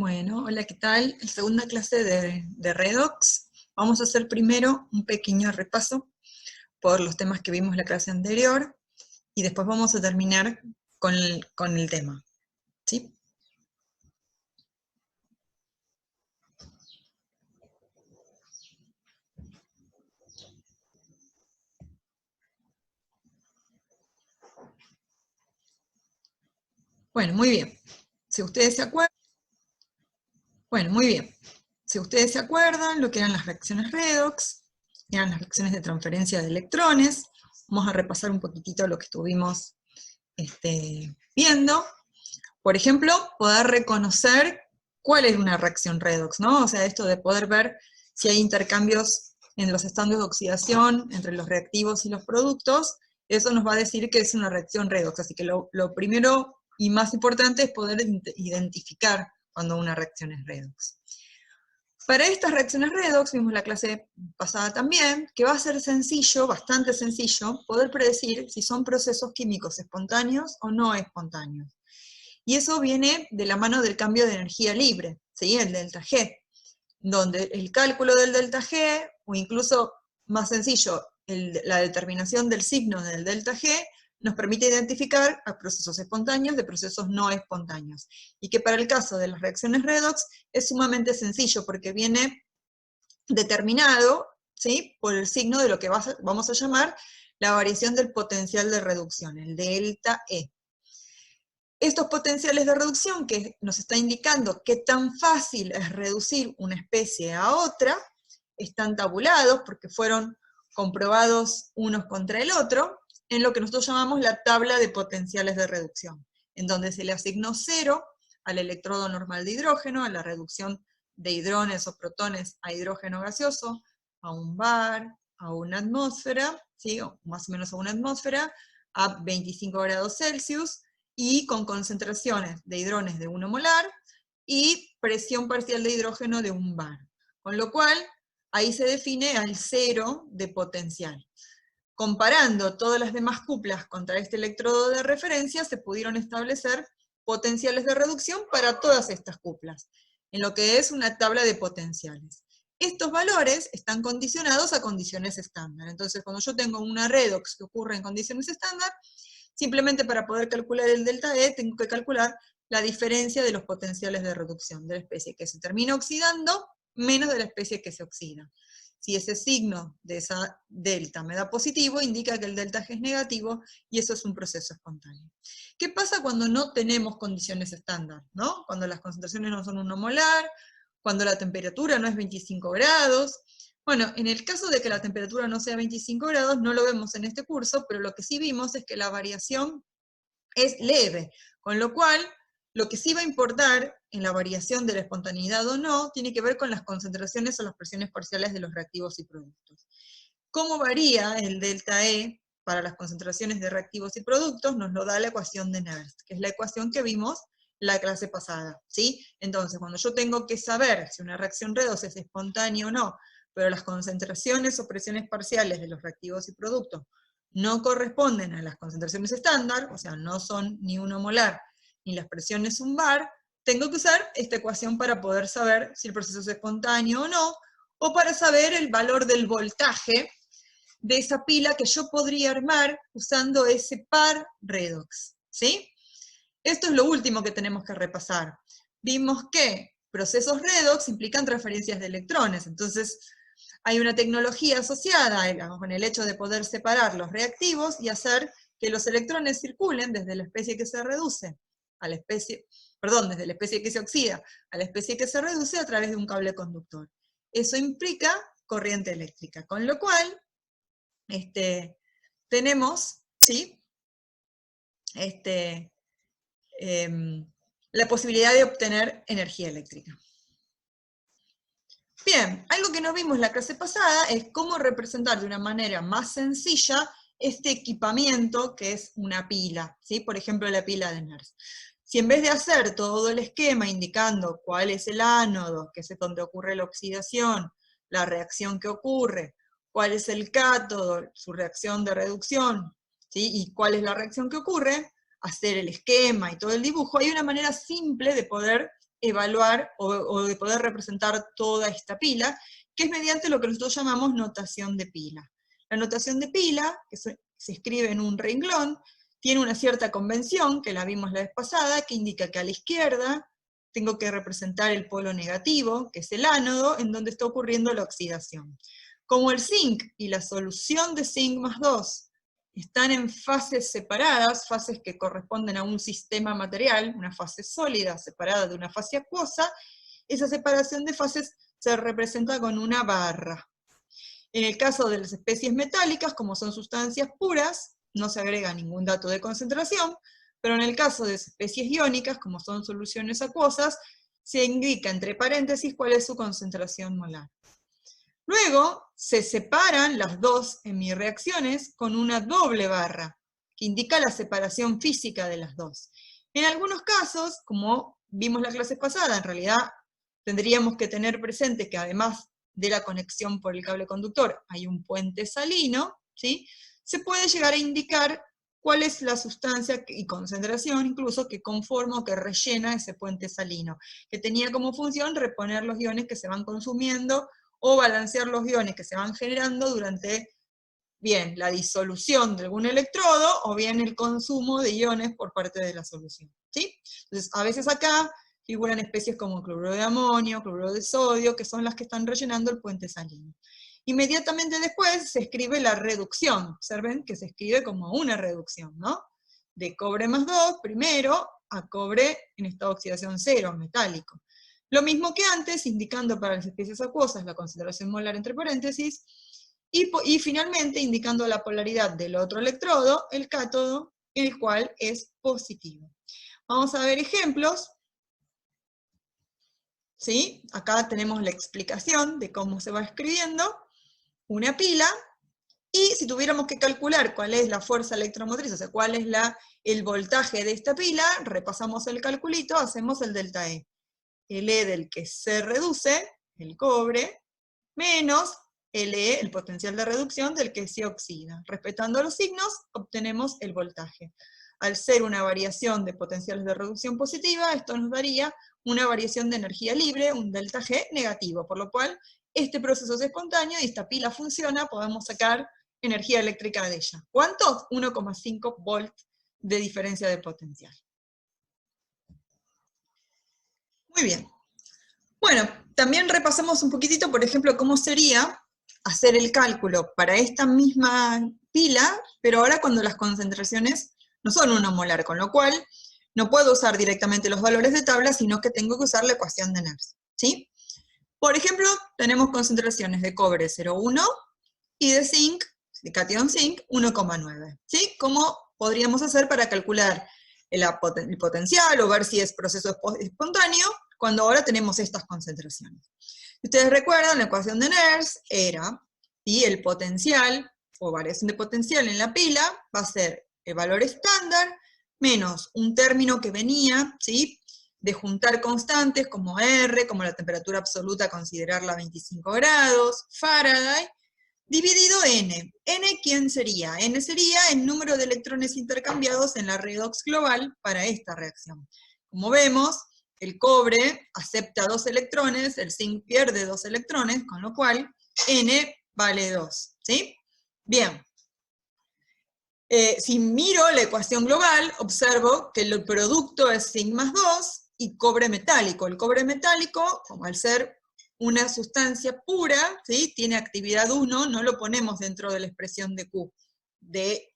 Bueno, hola, ¿qué tal? En segunda clase de Redox. Vamos a hacer primero un pequeño repaso por los temas que vimos la clase anterior y después vamos a terminar con el tema, ¿sí? Bueno, muy bien. Si ustedes se acuerdan, bueno, muy bien. Si ustedes se acuerdan lo que eran las reacciones redox, eran las reacciones de transferencia de electrones. Vamos a repasar un poquitito lo que estuvimos viendo. Por ejemplo, poder reconocer cuál es una reacción redox, ¿no? O sea, esto de poder ver si hay intercambios en los estados de oxidación entre los reactivos y los productos, eso nos va a decir que es una reacción redox. Así que lo primero y más importante es poder identificar cuando una reacción es redox. Para estas reacciones redox, vimos la clase pasada también, que va a ser sencillo, bastante sencillo, poder predecir si son procesos químicos espontáneos o no espontáneos. Y eso viene de la mano del cambio de energía libre, ¿sí? El delta G, donde el cálculo del delta G, o incluso más sencillo, la determinación del signo del delta G, nos permite identificar a procesos espontáneos de procesos no espontáneos. Y que para el caso de las reacciones redox es sumamente sencillo, porque viene determinado, ¿sí?, por el signo de lo que vamos a llamar la variación del potencial de reducción, el delta E. Estos potenciales de reducción que nos está indicando qué tan fácil es reducir una especie a otra, están tabulados porque fueron comprobados unos contra el otro, en lo que nosotros llamamos la tabla de potenciales de reducción, en donde se le asignó 0 al electrodo normal de hidrógeno, a la reducción de hidrones o protones a hidrógeno gaseoso, a un bar, a una atmósfera, ¿sí?, o más o menos a una atmósfera, a 25 grados Celsius, y con concentraciones de hidrones de 1 molar y presión parcial de hidrógeno de 1 bar. Con lo cual, ahí se define al 0 de potencial. Comparando todas las demás cuplas contra este electrodo de referencia, se pudieron establecer potenciales de reducción para todas estas cuplas, en lo que es una tabla de potenciales. Estos valores están condicionados a condiciones estándar. Entonces, cuando yo tengo una redox que ocurre en condiciones estándar, simplemente para poder calcular el delta E, tengo que calcular la diferencia de los potenciales de reducción de la especie que se termina oxidando menos de la especie que se oxida. Si ese signo de esa delta me da positivo, indica que el delta G es negativo, y eso es un proceso espontáneo. ¿Qué pasa cuando no tenemos condiciones estándar, ¿no? Cuando las concentraciones no son 1 molar, cuando la temperatura no es 25 grados, bueno, en el caso de que la temperatura no sea 25 grados, no lo vemos en este curso, pero lo que sí vimos es que la variación es leve, con lo cual, lo que sí va a importar en la variación de la espontaneidad o no, tiene que ver con las concentraciones o las presiones parciales de los reactivos y productos. ¿Cómo varía el delta E para las concentraciones de reactivos y productos? Nos lo da la ecuación de Nernst, que es la ecuación que vimos la clase pasada, ¿sí? Entonces, cuando yo tengo que saber si una reacción redox es espontánea o no, pero las concentraciones o presiones parciales de los reactivos y productos no corresponden a las concentraciones estándar, o sea, no son ni 1 molar, ni las presiones 1 bar, tengo que usar esta ecuación para poder saber si el proceso es espontáneo o no, o para saber el valor del voltaje de esa pila que yo podría armar usando ese par redox, ¿sí? Esto es lo último que tenemos que repasar. Vimos que procesos redox implican transferencias de electrones, entonces hay una tecnología asociada con el hecho de poder separar los reactivos y hacer que los electrones circulen desde la especie que se reduce a la especie, perdón, desde la especie que se oxida a la especie que se reduce a través de un cable conductor. Eso implica corriente eléctrica, con lo cual tenemos, ¿sí?, la posibilidad de obtener energía eléctrica. Bien, algo que no vimos en la clase pasada es cómo representar de una manera más sencilla este equipamiento que es una pila, ¿sí? Por ejemplo, la pila de Nernst. Si en vez de hacer todo el esquema indicando cuál es el ánodo, que es donde ocurre la oxidación, la reacción que ocurre, cuál es el cátodo, su reacción de reducción, ¿sí?, y cuál es la reacción que ocurre, hacer el esquema y todo el dibujo, hay una manera simple de poder evaluar o de poder representar toda esta pila, que es mediante lo que nosotros llamamos notación de pila. La notación de pila, que se escribe en un renglón, tiene una cierta convención, que la vimos la vez pasada, que indica que a la izquierda tengo que representar el polo negativo, que es el ánodo, en donde está ocurriendo la oxidación. Como el zinc y la solución de zinc más 2 están en fases separadas, fases que corresponden a un sistema material, una fase sólida separada de una fase acuosa, esa separación de fases se representa con una barra. En el caso de las especies metálicas, como son sustancias puras, no se agrega ningún dato de concentración, pero en el caso de especies iónicas, como son soluciones acuosas, se indica entre paréntesis cuál es su concentración molar. Luego, se separan las dos hemireacciones con una doble barra, que indica la separación física de las dos. En algunos casos, como vimos la clase pasada, en realidad tendríamos que tener presente que además de la conexión por el cable conductor hay un puente salino, ¿sí? Se puede llegar a indicar cuál es la sustancia y concentración incluso que conforma o que rellena ese puente salino, que tenía como función reponer los iones que se van consumiendo o balancear los iones que se van generando durante, bien, la disolución de algún electrodo, o bien el consumo de iones por parte de la solución, ¿sí? Entonces, a veces acá figuran especies como cloruro de amonio, cloruro de sodio, que son las que están rellenando el puente salino. Inmediatamente después se escribe la reducción. Observen que se escribe como una reducción, ¿no? De cobre más 2, primero, a cobre en estado de oxidación 0, metálico. Lo mismo que antes, indicando para las especies acuosas la concentración molar entre paréntesis, y finalmente indicando la polaridad del otro electrodo, el cátodo, el cual es positivo. Vamos a ver ejemplos. ¿Sí? Acá tenemos la explicación de cómo se va escribiendo una pila, y si tuviéramos que calcular cuál es la fuerza electromotriz, o sea, cuál es el voltaje de esta pila, repasamos el calculito, hacemos el delta E. El E del que se reduce, el cobre, menos el E, el potencial de reducción, del que se oxida. Respetando los signos, obtenemos el voltaje. Al ser una variación de potenciales de reducción positiva, esto nos daría una variación de energía libre, un delta G negativo, por lo cual este proceso es espontáneo y esta pila funciona, podemos sacar energía eléctrica de ella. ¿Cuánto? 1,5 volts de diferencia de potencial. Muy bien. Bueno, también repasamos un poquitito, por ejemplo, cómo sería hacer el cálculo para esta misma pila, pero ahora cuando las concentraciones no son 1 molar, con lo cual no puedo usar directamente los valores de tabla, sino que tengo que usar la ecuación de Nernst, ¿sí? Por ejemplo, tenemos concentraciones de cobre 0,1 y de zinc, de catión zinc, 1,9, ¿sí? ¿Cómo podríamos hacer para calcular el potencial o ver si es proceso espontáneo cuando ahora tenemos estas concentraciones? Si ustedes recuerdan, la ecuación de Nernst era, y el potencial, o variación de potencial en la pila, va a ser el valor estándar, menos un término que venía, ¿sí?, de juntar constantes como R, como la temperatura absoluta, considerarla 25 grados, Faraday, dividido N. ¿N quién sería? N sería el número de electrones intercambiados en la redox global para esta reacción. Como vemos, el cobre acepta 2 electrones, el zinc pierde 2 electrones, con lo cual N vale 2, ¿sí? Bien. Si miro la ecuación global, observo que el producto es zinc más 2 y cobre metálico. El cobre metálico, como al ser una sustancia pura, ¿sí?, tiene actividad 1, no lo ponemos dentro de la expresión de Q, de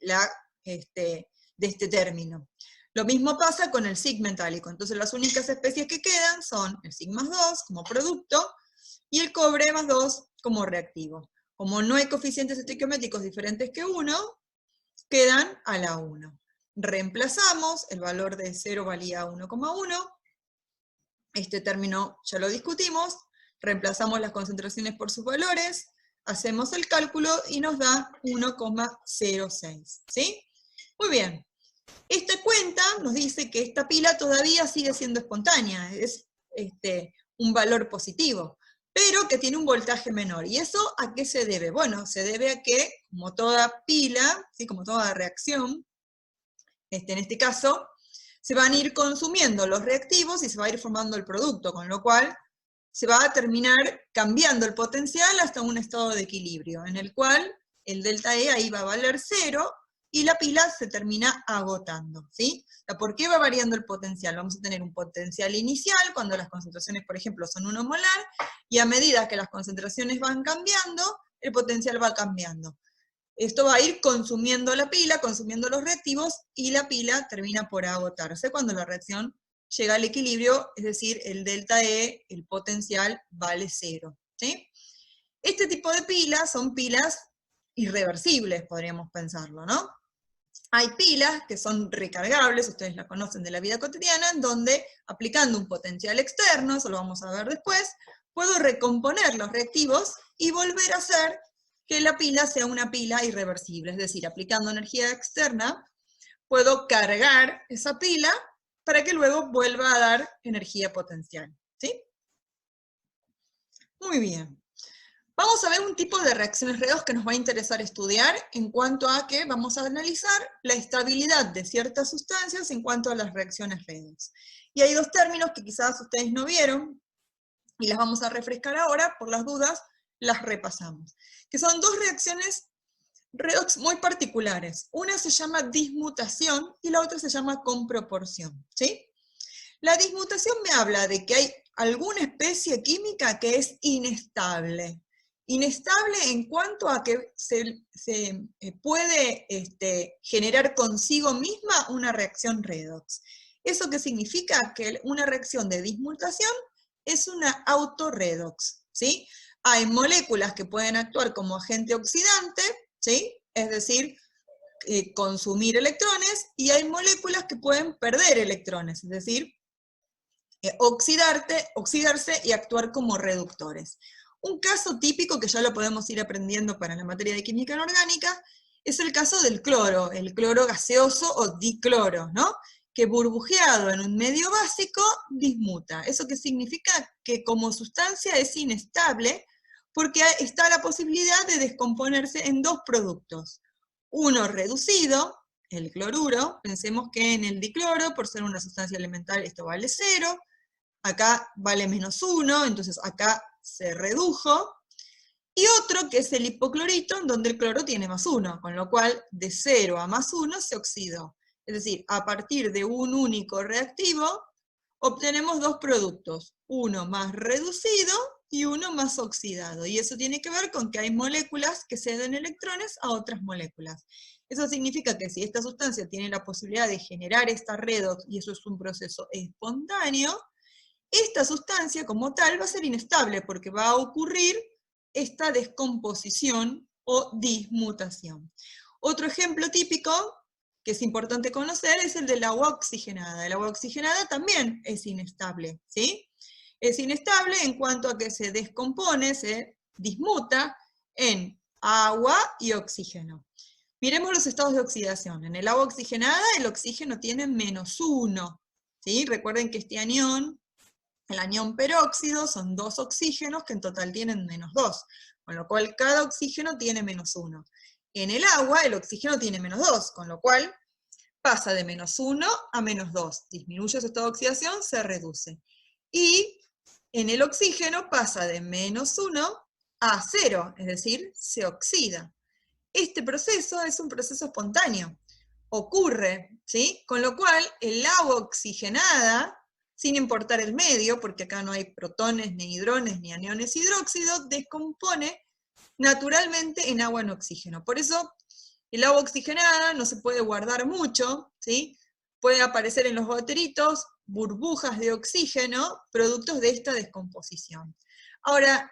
este término. Lo mismo pasa con el zinc metálico. Entonces las únicas especies que quedan son el zinc más 2 como producto y el cobre más 2 como reactivo. Como no hay coeficientes estequiométricos diferentes que 1, quedan a la 1. Reemplazamos, el valor de 0 valía 1,1, este término ya lo discutimos, reemplazamos las concentraciones por sus valores, hacemos el cálculo y nos da 1,06, ¿sí? Muy bien. Esta cuenta nos dice que esta pila todavía sigue siendo espontánea, es un valor positivo, pero que tiene un voltaje menor. ¿Y eso a qué se debe? Bueno, se debe a que, como toda pila, ¿sí?, como toda reacción, en este caso, se van a ir consumiendo los reactivos y se va a ir formando el producto, con lo cual se va a terminar cambiando el potencial hasta un estado de equilibrio, en el cual el delta E ahí va a valer 0, y la pila se termina agotando, ¿sí? ¿Por qué va variando el potencial? Vamos a tener un potencial inicial, cuando las concentraciones, por ejemplo, son 1 molar, y a medida que las concentraciones van cambiando, el potencial va cambiando. Esto va a ir consumiendo la pila, consumiendo los reactivos, y la pila termina por agotarse cuando la reacción llega al equilibrio, es decir, el delta E, el potencial, vale 0, ¿sí? Este tipo de pilas son pilas irreversibles, podríamos pensarlo, ¿no? Hay pilas que son recargables, ustedes la conocen de la vida cotidiana, en donde aplicando un potencial externo, eso lo vamos a ver después, puedo recomponer los reactivos y volver a hacer que la pila sea una pila irreversible, es decir, aplicando energía externa, puedo cargar esa pila para que luego vuelva a dar energía potencial, ¿sí? Muy bien. Vamos a ver un tipo de reacciones redox que nos va a interesar estudiar en cuanto a que vamos a analizar la estabilidad de ciertas sustancias en cuanto a las reacciones redox. Y hay dos términos que quizás ustedes no vieron, y las vamos a refrescar ahora, por las dudas, las repasamos. Que son dos reacciones redox muy particulares. Una se llama dismutación y la otra se llama comproporción, ¿sí? La dismutación me habla de que hay alguna especie química que es inestable. Inestable en cuanto a que se puede generar consigo misma una reacción redox. ¿Eso qué significa? Que una reacción de dismutación es una autorredox, ¿sí? Hay moléculas que pueden actuar como agente oxidante, ¿sí? Es decir, consumir electrones, y hay moléculas que pueden perder electrones, es decir, oxidarse y actuar como reductores. Un caso típico que ya lo podemos ir aprendiendo para la materia de química inorgánica es el caso del cloro, el cloro gaseoso o dicloro, ¿no? Que burbujeado en un medio básico dismuta. ¿Eso qué significa? Que como sustancia es inestable porque está la posibilidad de descomponerse en dos productos. Uno reducido, el cloruro, pensemos que en el dicloro, por ser una sustancia elemental, esto vale 0, acá vale -1, entonces acá se redujo, y otro que es el hipoclorito, en donde el cloro tiene +1, con lo cual de 0 a +1 se oxidó. Es decir, a partir de un único reactivo, obtenemos dos productos, uno más reducido y uno más oxidado. Y eso tiene que ver con que hay moléculas que ceden electrones a otras moléculas. Eso significa que si esta sustancia tiene la posibilidad de generar esta redox, y eso es un proceso espontáneo, esta sustancia como tal va a ser inestable porque va a ocurrir esta descomposición o dismutación. Otro ejemplo típico que es importante conocer es el del agua oxigenada. El agua oxigenada también es inestable, ¿sí? Es inestable en cuanto a que se descompone, se dismuta en agua y oxígeno. Miremos los estados de oxidación. En el agua oxigenada el oxígeno tiene -1, ¿sí? Recuerden que este anión, el anión peróxido, son dos oxígenos que en total tienen -2, con lo cual cada oxígeno tiene -1. En el agua el oxígeno tiene -2, con lo cual pasa de -1 a -2. Disminuye su estado de oxidación, se reduce. Y en el oxígeno pasa de -1 a 0, es decir, se oxida. Este proceso es un proceso espontáneo. Ocurre, ¿sí? Con lo cual el agua oxigenada, sin importar el medio, porque acá no hay protones, ni hidrones, ni aniones hidróxidos, descompone naturalmente en agua en oxígeno. Por eso el agua oxigenada no se puede guardar mucho, ¿sí? Puede aparecer en los goteritos burbujas de oxígeno, productos de esta descomposición. Ahora,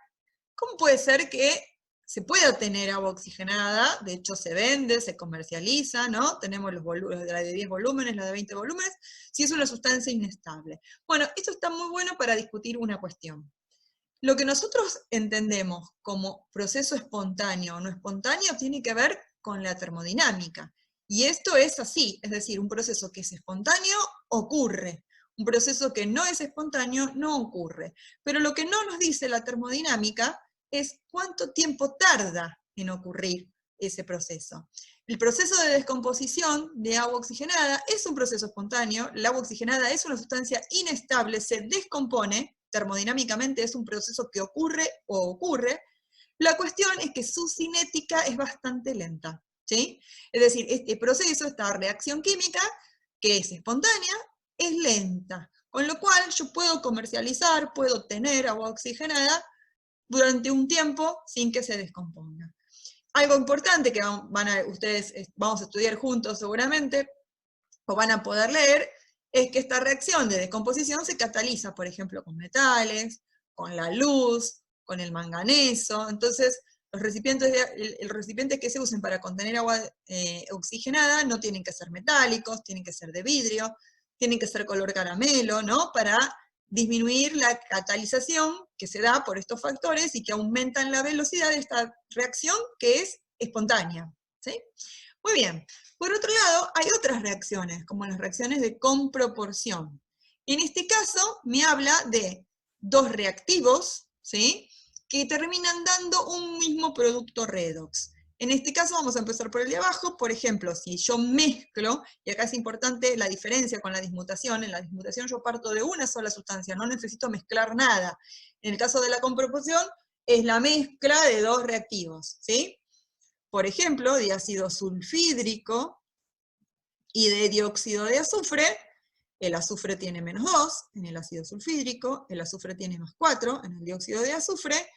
¿cómo puede ser que se pueda tener agua oxigenada? De hecho se vende, se comercializa, ¿no? Tenemos la de 10 volúmenes, la de 20 volúmenes, si es una sustancia inestable. Bueno, esto está muy bueno para discutir una cuestión. Lo que nosotros entendemos como proceso espontáneo o no espontáneo tiene que ver con la termodinámica. Y esto es así, es decir, un proceso que es espontáneo ocurre, un proceso que no es espontáneo no ocurre. Pero lo que no nos dice la termodinámica es cuánto tiempo tarda en ocurrir ese proceso. el proceso de descomposición de agua oxigenada es un proceso espontáneo. El agua oxigenada es una sustancia inestable, se descompone, termodinámicamente es un proceso que ocurre o ocurre. La cuestión es que su cinética es bastante lenta, ¿sí? Es decir, este proceso, esta reacción química, que es espontánea, es lenta. Con lo cual yo puedo comercializar, puedo tener agua oxigenada durante un tiempo sin que se descomponga. Algo importante que ustedes vamos a estudiar juntos seguramente, o van a poder leer, es que esta reacción de descomposición se cataliza, por ejemplo, con metales, con la luz, con el manganeso. Entonces, los recipientes el recipiente que se usen para contener agua oxigenada no tienen que ser metálicos, tienen que ser de vidrio, tienen que ser color caramelo, ¿no? Para disminuir la catalización que se da por estos factores y que aumentan la velocidad de esta reacción que es espontánea, ¿sí? Muy bien. Por otro lado, hay otras reacciones, como las reacciones de comproporción. En este caso, me habla de dos reactivos, ¿sí?, que terminan dando un mismo producto redox. En este caso vamos a empezar por el de abajo. Por ejemplo, si yo mezclo, y acá es importante la diferencia con la dismutación, en la dismutación yo parto de una sola sustancia, no necesito mezclar nada. En el caso de la comproporción, es la mezcla de dos reactivos, ¿sí? Por ejemplo, diácido sulfídrico y de dióxido de azufre, el azufre tiene -2 en el ácido sulfídrico, el azufre tiene +4 en el dióxido de azufre.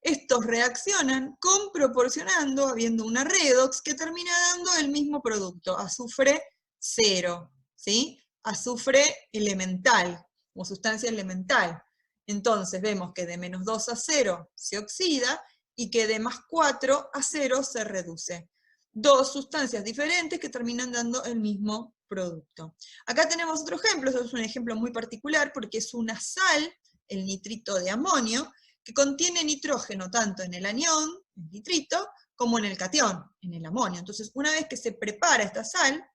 Estos reaccionan comproporcionando, habiendo una redox que termina dando el mismo producto, azufre 0, ¿sí? Azufre elemental, como sustancia elemental. Entonces vemos que de -2 a 0 se oxida y que de +4 a 0 se reduce. Dos sustancias diferentes que terminan dando el mismo producto. Acá tenemos otro ejemplo, esto es un ejemplo muy particular porque es una sal, el nitrito de amonio, que contiene nitrógeno tanto en el anión, el nitrito, como en el catión, en el amonio. Entonces, una vez que se prepara esta sal,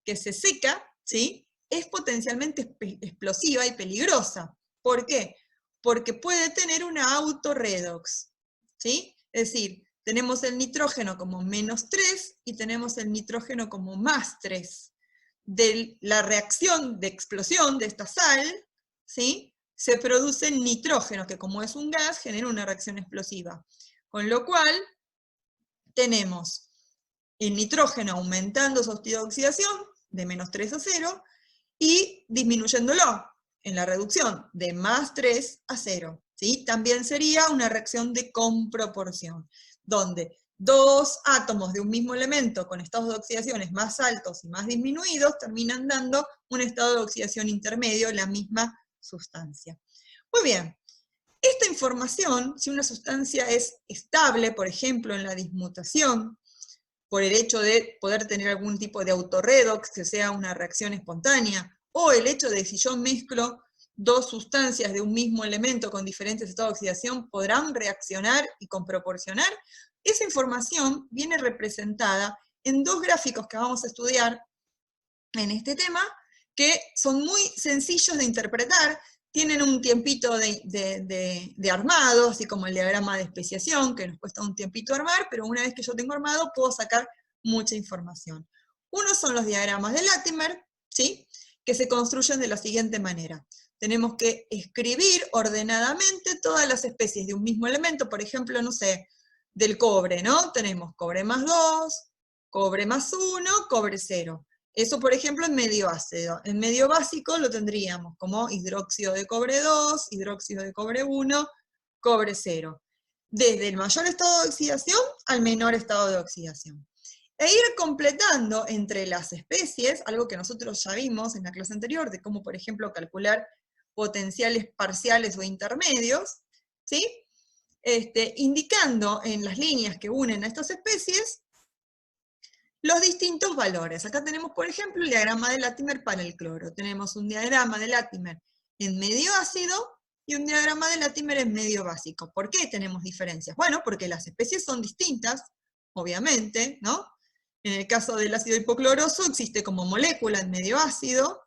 que se seca, ¿sí?, es potencialmente explosiva y peligrosa. ¿Por qué? Porque puede tener una autorredox, ¿sí? Es decir, tenemos el nitrógeno como -3 y tenemos el nitrógeno como +3. De la reacción de explosión de esta sal, ¿sí?, se produce nitrógeno, que como es un gas, genera una reacción explosiva. Con lo cual, tenemos el nitrógeno aumentando su oxidación de -3 a 0 y disminuyéndolo en la reducción de +3 a 0. ¿Sí? También sería una reacción de comproporción, donde dos átomos de un mismo elemento con estados de oxidaciones más altos y más disminuidos terminan dando un estado de oxidación intermedio, la misma sustancia. Muy bien, esta información, si una sustancia es estable, por ejemplo, en la dismutación, por el hecho de poder tener algún tipo de autorredox, que sea una reacción espontánea, o el hecho de si yo mezclo dos sustancias de un mismo elemento con diferentes estados de oxidación, podrán reaccionar y comproporcionar, esa información viene representada en dos gráficos que vamos a estudiar en este tema, que son muy sencillos de interpretar, tienen un tiempito de armado, así como el diagrama de especiación, que nos cuesta un tiempito armar, pero una vez que yo tengo armado, puedo sacar mucha información. Uno son los diagramas de Latimer, ¿sí?, que se construyen de la siguiente manera. Tenemos que escribir ordenadamente todas las especies de un mismo elemento, por ejemplo, no sé, del cobre, ¿no? Tenemos cobre +2, cobre +1, cobre 0. Eso, por ejemplo, en medio ácido. En medio básico lo tendríamos como hidróxido de cobre 2, hidróxido de cobre 1, cobre 0. Desde el mayor estado de oxidación al menor estado de oxidación. E ir completando entre las especies, algo que nosotros ya vimos en la clase anterior, de cómo, por ejemplo, calcular potenciales parciales o intermedios, ¿sí? Indicando en las líneas que unen a estas especies los distintos valores. Acá tenemos, por ejemplo, el diagrama de Latimer para el cloro. Tenemos un diagrama de Latimer en medio ácido y un diagrama de Latimer en medio básico. ¿Por qué tenemos diferencias? Bueno, porque las especies son distintas, obviamente, ¿no? En el caso del ácido hipocloroso existe como molécula en medio ácido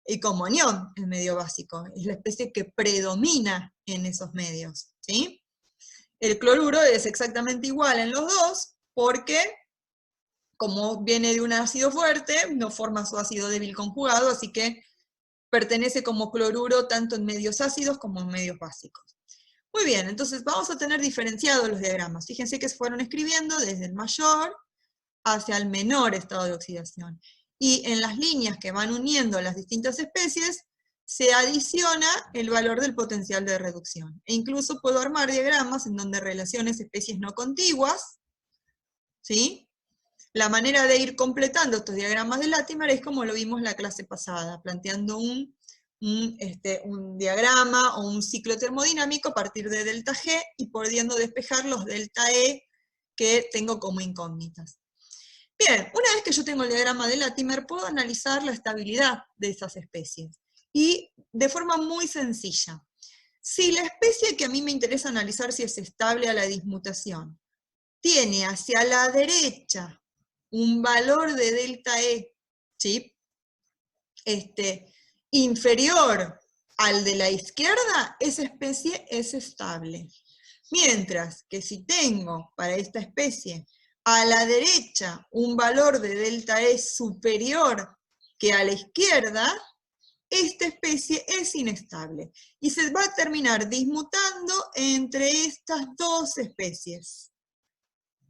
y como anión en medio básico. Es la especie que predomina en esos medios, ¿sí? El cloruro es exactamente igual en los dos porque como viene de un ácido fuerte, no forma su ácido débil conjugado, así que pertenece como cloruro tanto en medios ácidos como en medios básicos. Muy bien, entonces vamos a tener diferenciados los diagramas. Fíjense que se fueron escribiendo desde el mayor hacia el menor estado de oxidación. Y en las líneas que van uniendo las distintas especies, se adiciona el valor del potencial de reducción. E incluso puedo armar diagramas en donde relaciones especies no contiguas, ¿sí? La manera de ir completando estos diagramas de Latimer es como lo vimos en la clase pasada, planteando un diagrama o un ciclo termodinámico a partir de delta G y pudiendo despejar los delta E que tengo como incógnitas. Bien, una vez que yo tengo el diagrama de Latimer, puedo analizar la estabilidad de esas especies. Y de forma muy sencilla. Si la especie que a mí me interesa analizar si es estable a la dismutación, tiene hacia la derecha un valor de delta E, ¿sí? Inferior al de la izquierda, esa especie es estable. Mientras que si tengo para esta especie a la derecha un valor de delta E superior que a la izquierda, esta especie es inestable y se va a terminar dismutando entre estas dos especies.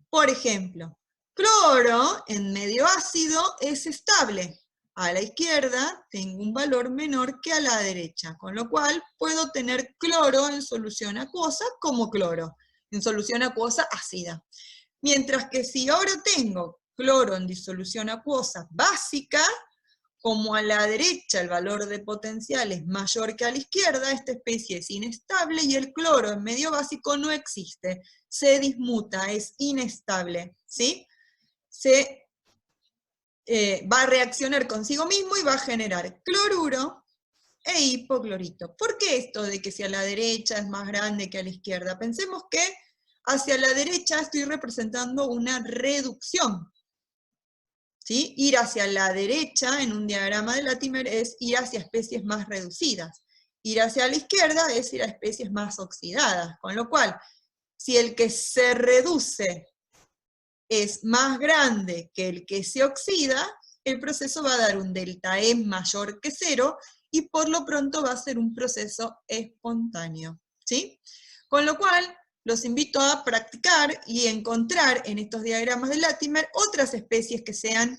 Por ejemplo, cloro en medio ácido es estable. A la izquierda tengo un valor menor que a la derecha, con lo cual puedo tener cloro en solución acuosa como cloro, en solución acuosa ácida. Mientras que si ahora tengo cloro en disolución acuosa básica, como a la derecha el valor de potencial es mayor que a la izquierda, esta especie es inestable y el cloro en medio básico no existe, se dismuta, es inestable, ¿sí? Va a reaccionar consigo mismo y va a generar cloruro e hipoclorito. ¿Por qué esto de que si a la derecha es más grande que a la izquierda? Pensemos que hacia la derecha estoy representando una reducción, ¿sí? Ir hacia la derecha en un diagrama de Latimer es ir hacia especies más reducidas. Ir hacia la izquierda es ir a especies más oxidadas, con lo cual, si el que se reduce es más grande que el que se oxida, el proceso va a dar un delta E mayor que 0, y por lo pronto va a ser un proceso espontáneo, ¿sí? Con lo cual, los invito a practicar y encontrar en estos diagramas de Latimer otras especies que sean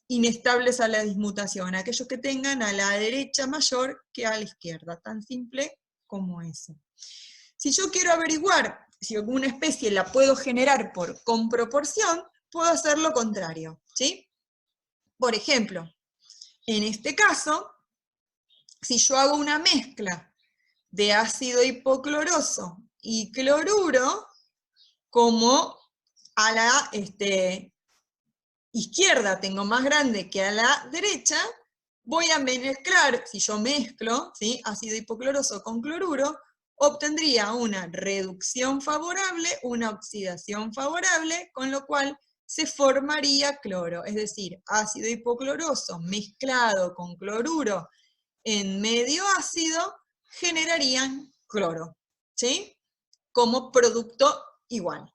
inestables a la dismutación, aquellos que tengan a la derecha mayor que a la izquierda, tan simple como eso. Si yo quiero averiguar si alguna especie la puedo generar con proporción, puedo hacer lo contrario, ¿sí? Por ejemplo, en este caso, si yo hago una mezcla de ácido hipocloroso y cloruro, como a la izquierda tengo más grande que a la derecha, voy a mezclar, si yo mezclo, ¿sí?, ácido hipocloroso con cloruro, obtendría una reducción favorable, una oxidación favorable, con lo cual se formaría cloro, es decir, ácido hipocloroso mezclado con cloruro en medio ácido generarían cloro, ¿sí?, como producto igual.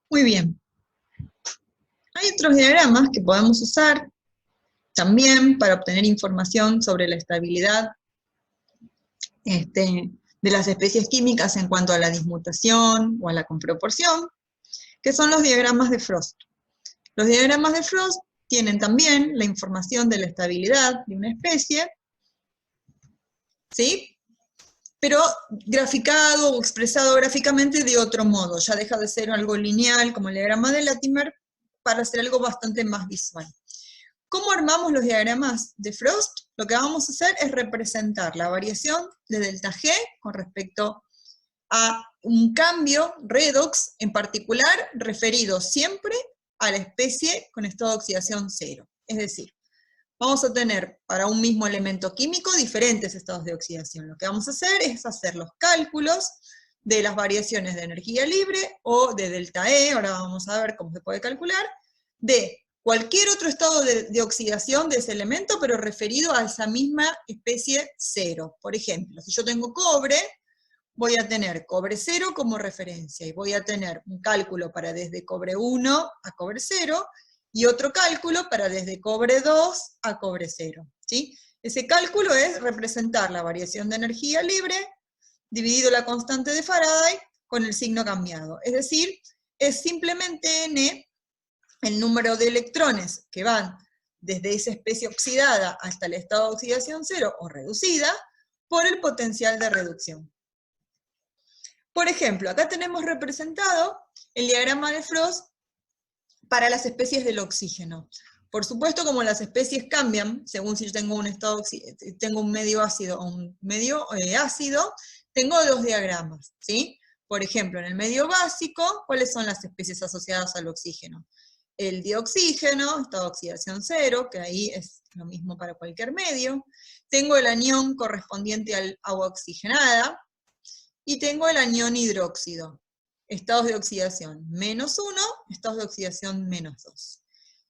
Muy bien. Hay otros diagramas que podemos usar también para obtener información sobre la estabilidad de las especies químicas en cuanto a la dismutación o a la comproporción, que son los diagramas de Frost. Los diagramas de Frost tienen también la información de la estabilidad de una especie, ¿sí?, pero graficado o expresado gráficamente de otro modo, ya deja de ser algo lineal como el diagrama de Latimer para hacer algo bastante más visual. ¿Cómo armamos los diagramas de Frost? Lo que vamos a hacer es representar la variación de delta G con respecto a un cambio redox, en particular referido siempre a la especie con estado de oxidación 0. Es decir, vamos a tener para un mismo elemento químico diferentes estados de oxidación. Lo que vamos a hacer es hacer los cálculos de las variaciones de energía libre o de delta E, ahora vamos a ver cómo se puede calcular, de cualquier otro estado de oxidación de ese elemento, pero referido a esa misma especie 0. Por ejemplo, si yo tengo cobre, voy a tener cobre 0 como referencia, y voy a tener un cálculo para desde cobre 1 a cobre 0, y otro cálculo para desde cobre 2 a cobre 0. ¿Sí? Ese cálculo es representar la variación de energía libre dividido la constante de Faraday con el signo cambiado. Es decir, es simplemente N, el número de electrones que van desde esa especie oxidada hasta el estado de oxidación 0 o reducida, por el potencial de reducción. Por ejemplo, acá tenemos representado el diagrama de Frost para las especies del oxígeno. Por supuesto, como las especies cambian, según si yo tengo un medio ácido o un medio ácido, tengo dos diagramas, ¿sí? Por ejemplo, en el medio básico, ¿cuáles son las especies asociadas al oxígeno? El dioxígeno, estado de oxidación 0, que ahí es lo mismo para cualquier medio. Tengo el anión correspondiente al agua oxigenada, y tengo el anión hidróxido, estados de oxidación -1, estados de oxidación -2.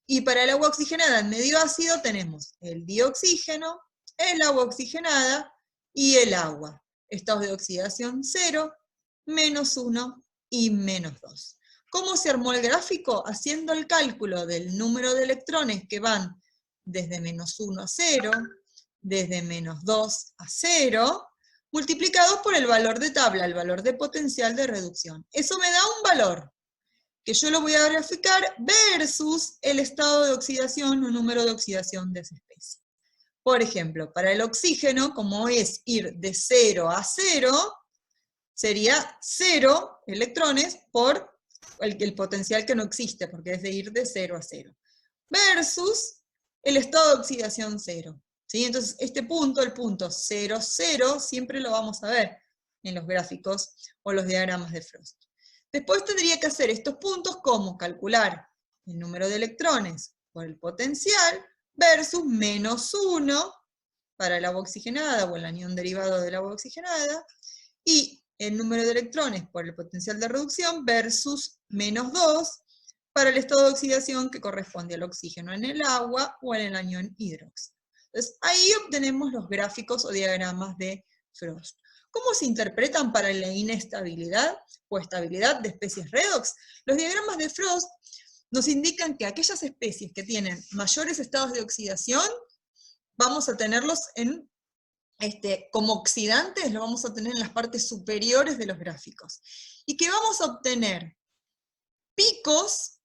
Y para el agua oxigenada en medio ácido tenemos el dioxígeno, el agua oxigenada y el agua, estados de oxidación 0, -1 y -2. ¿Cómo se armó el gráfico? Haciendo el cálculo del número de electrones que van desde -1 a 0, desde -2 a 0, multiplicados por el valor de tabla, el valor de potencial de reducción. Eso me da un valor, que yo lo voy a graficar versus el estado de oxidación o número de oxidación de esa especie. Por ejemplo, para el oxígeno, como es ir de 0 a 0, sería 0 electrones por el potencial que no existe, porque es de ir de 0 a 0. Versus el estado de oxidación 0. ¿Sí? Entonces, este punto, el punto 0, 0, siempre lo vamos a ver en los gráficos o los diagramas de Frost. Después tendría que hacer estos puntos como calcular el número de electrones por el potencial versus -1 para el agua oxigenada o el anión derivado del agua oxigenada, y el número de electrones por el potencial de reducción versus -2 para el estado de oxidación que corresponde al oxígeno en el agua o en el anión hidróxido. Entonces, ahí obtenemos los gráficos o diagramas de Frost. ¿Cómo se interpretan para la inestabilidad o estabilidad de especies redox? Los diagramas de Frost nos indican que aquellas especies que tienen mayores estados de oxidación, vamos a tenerlos como oxidantes, los vamos a tener en las partes superiores de los gráficos. Y que vamos a obtener picos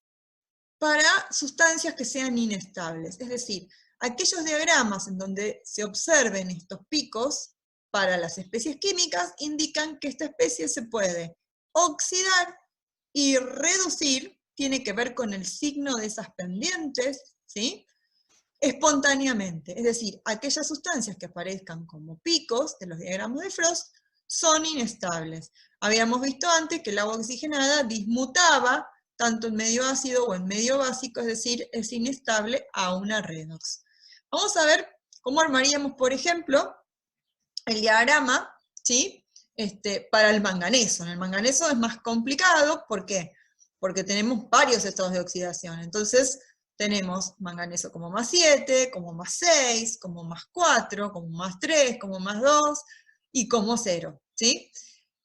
para sustancias que sean inestables. Es decir, aquellos diagramas en donde se observen estos picos para las especies químicas indican que esta especie se puede oxidar y reducir, tiene que ver con el signo de esas pendientes, ¿sí? Espontáneamente. Es decir, aquellas sustancias que aparezcan como picos de los diagramas de Frost son inestables. Habíamos visto antes que el agua oxigenada dismutaba tanto en medio ácido o en medio básico, es decir, es inestable a una redox. Vamos a ver cómo armaríamos, por ejemplo, el diagrama, ¿sí? Para el manganeso. En el manganeso es más complicado, ¿por qué? Porque tenemos varios estados de oxidación. Entonces, tenemos manganeso como +7, como +6, como +4, como +3, como +2 y como 0, ¿sí?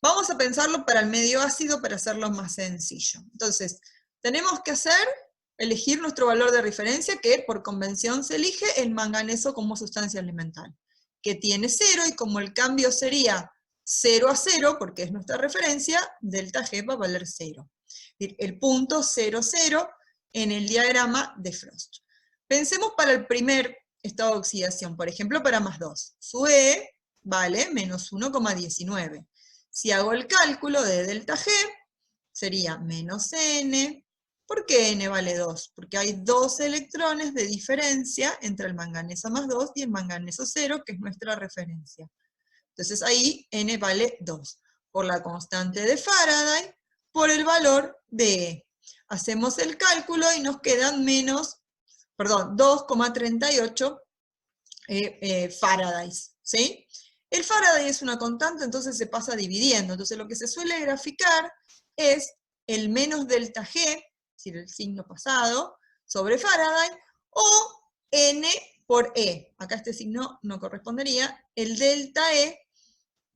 Vamos a pensarlo para el medio ácido para hacerlo más sencillo. Entonces, tenemos que elegir nuestro valor de referencia, que por convención se elige el manganeso como sustancia elemental, que tiene 0, y como el cambio sería 0 a 0, porque es nuestra referencia, delta G va a valer 0. El punto 0, 0 en el diagrama de Frost. Pensemos para el primer estado de oxidación, por ejemplo, para +2. Su E vale -1,19. Si hago el cálculo de delta G, sería -n. ¿Por qué n vale 2? Porque hay 2 electrones de diferencia entre el manganeso +2 y el manganeso 0, que es nuestra referencia. Entonces ahí n vale 2. Por la constante de Faraday, por el valor de E. Hacemos el cálculo y nos quedan 2,38 Faradays, ¿sí? El Faraday es una constante, entonces se pasa dividiendo. Entonces lo que se suele graficar es el menos delta G, es decir, el signo pasado, sobre Faraday, o N por E. Acá este signo no correspondería, el delta E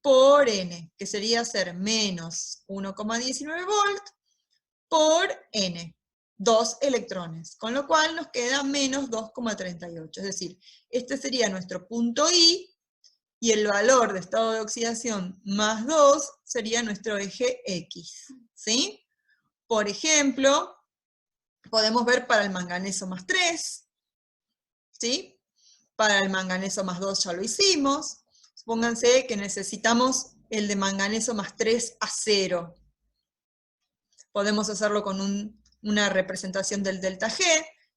por N, que sería ser menos 1,19 volt por N, 2 electrones, con lo cual nos queda menos 2,38. Es decir, este sería nuestro punto I, y el valor de estado de oxidación más 2 sería nuestro eje X, ¿sí? Por ejemplo, podemos ver para el manganeso más 3, ¿sí? Para el manganeso más 2 ya lo hicimos. Supónganse que necesitamos el de manganeso más 3 a 0. Podemos hacerlo con una representación del delta G,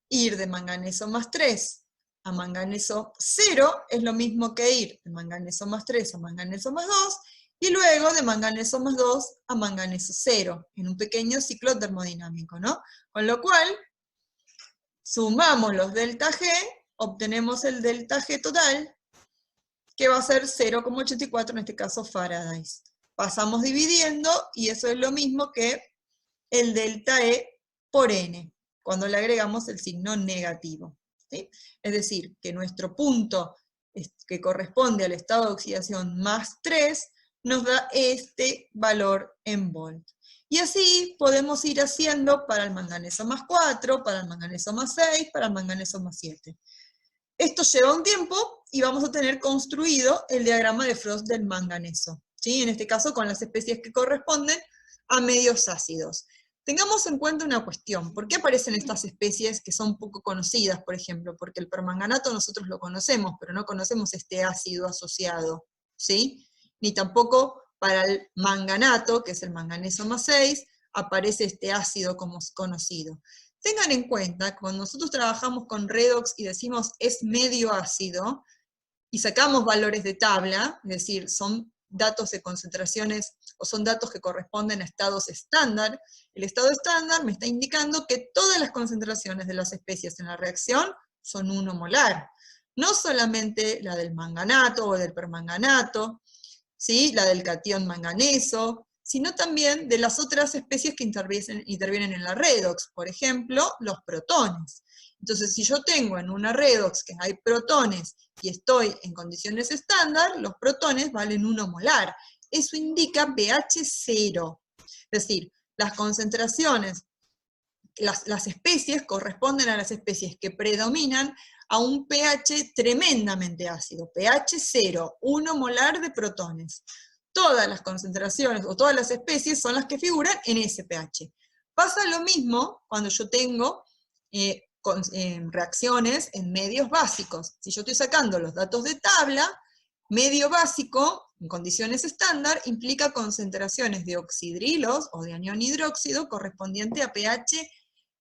ir de manganeso más 3 a manganeso 0 es lo mismo que ir de manganeso más 3 a manganeso más 2, y luego de manganeso más 2 a manganeso 0, en un pequeño ciclo termodinámico, ¿no? Con lo cual, sumamos los delta G, obtenemos el delta G total, que va a ser 0,84, en este caso Faraday. Pasamos dividiendo, y eso es lo mismo que el delta E por N, cuando le agregamos el signo negativo, ¿sí? Es decir, que nuestro punto que corresponde al estado de oxidación más 3, nos da este valor en volt. Y así podemos ir haciendo para el manganeso más 4, para el manganeso más 6, para el manganeso más 7. Esto lleva un tiempo y vamos a tener construido el diagrama de Frost del manganeso, ¿sí? En este caso con las especies que corresponden a medios ácidos. Tengamos en cuenta una cuestión: ¿por qué aparecen estas especies que son poco conocidas, por ejemplo? Porque el permanganato nosotros lo conocemos, pero no conocemos este ácido asociado, ¿sí? Ni tampoco para el manganato, que es el manganeso más 6, aparece este ácido como conocido. Tengan en cuenta que cuando nosotros trabajamos con redox y decimos es medio ácido, y sacamos valores de tabla, es decir, son datos de concentraciones, o son datos que corresponden a estados estándar, el estado estándar me está indicando que todas las concentraciones de las especies en la reacción son 1 molar. No solamente la del manganato o del permanganato, ¿sí? La del catión manganeso, sino también de las otras especies que intervienen en la redox, por ejemplo, los protones. Entonces, si yo tengo en una redox que hay protones y estoy en condiciones estándar, los protones valen 1 molar. Eso indica pH 0. Es decir, las concentraciones, las especies corresponden a las especies que predominan a un pH tremendamente ácido, pH 0, 1 molar de protones. Todas las concentraciones o todas las especies son las que figuran en ese pH. Pasa lo mismo cuando yo tengo reacciones en medios básicos. Si yo estoy sacando los datos de tabla, medio básico, en condiciones estándar, implica concentraciones de oxidrilos o de anión hidróxido correspondiente a pH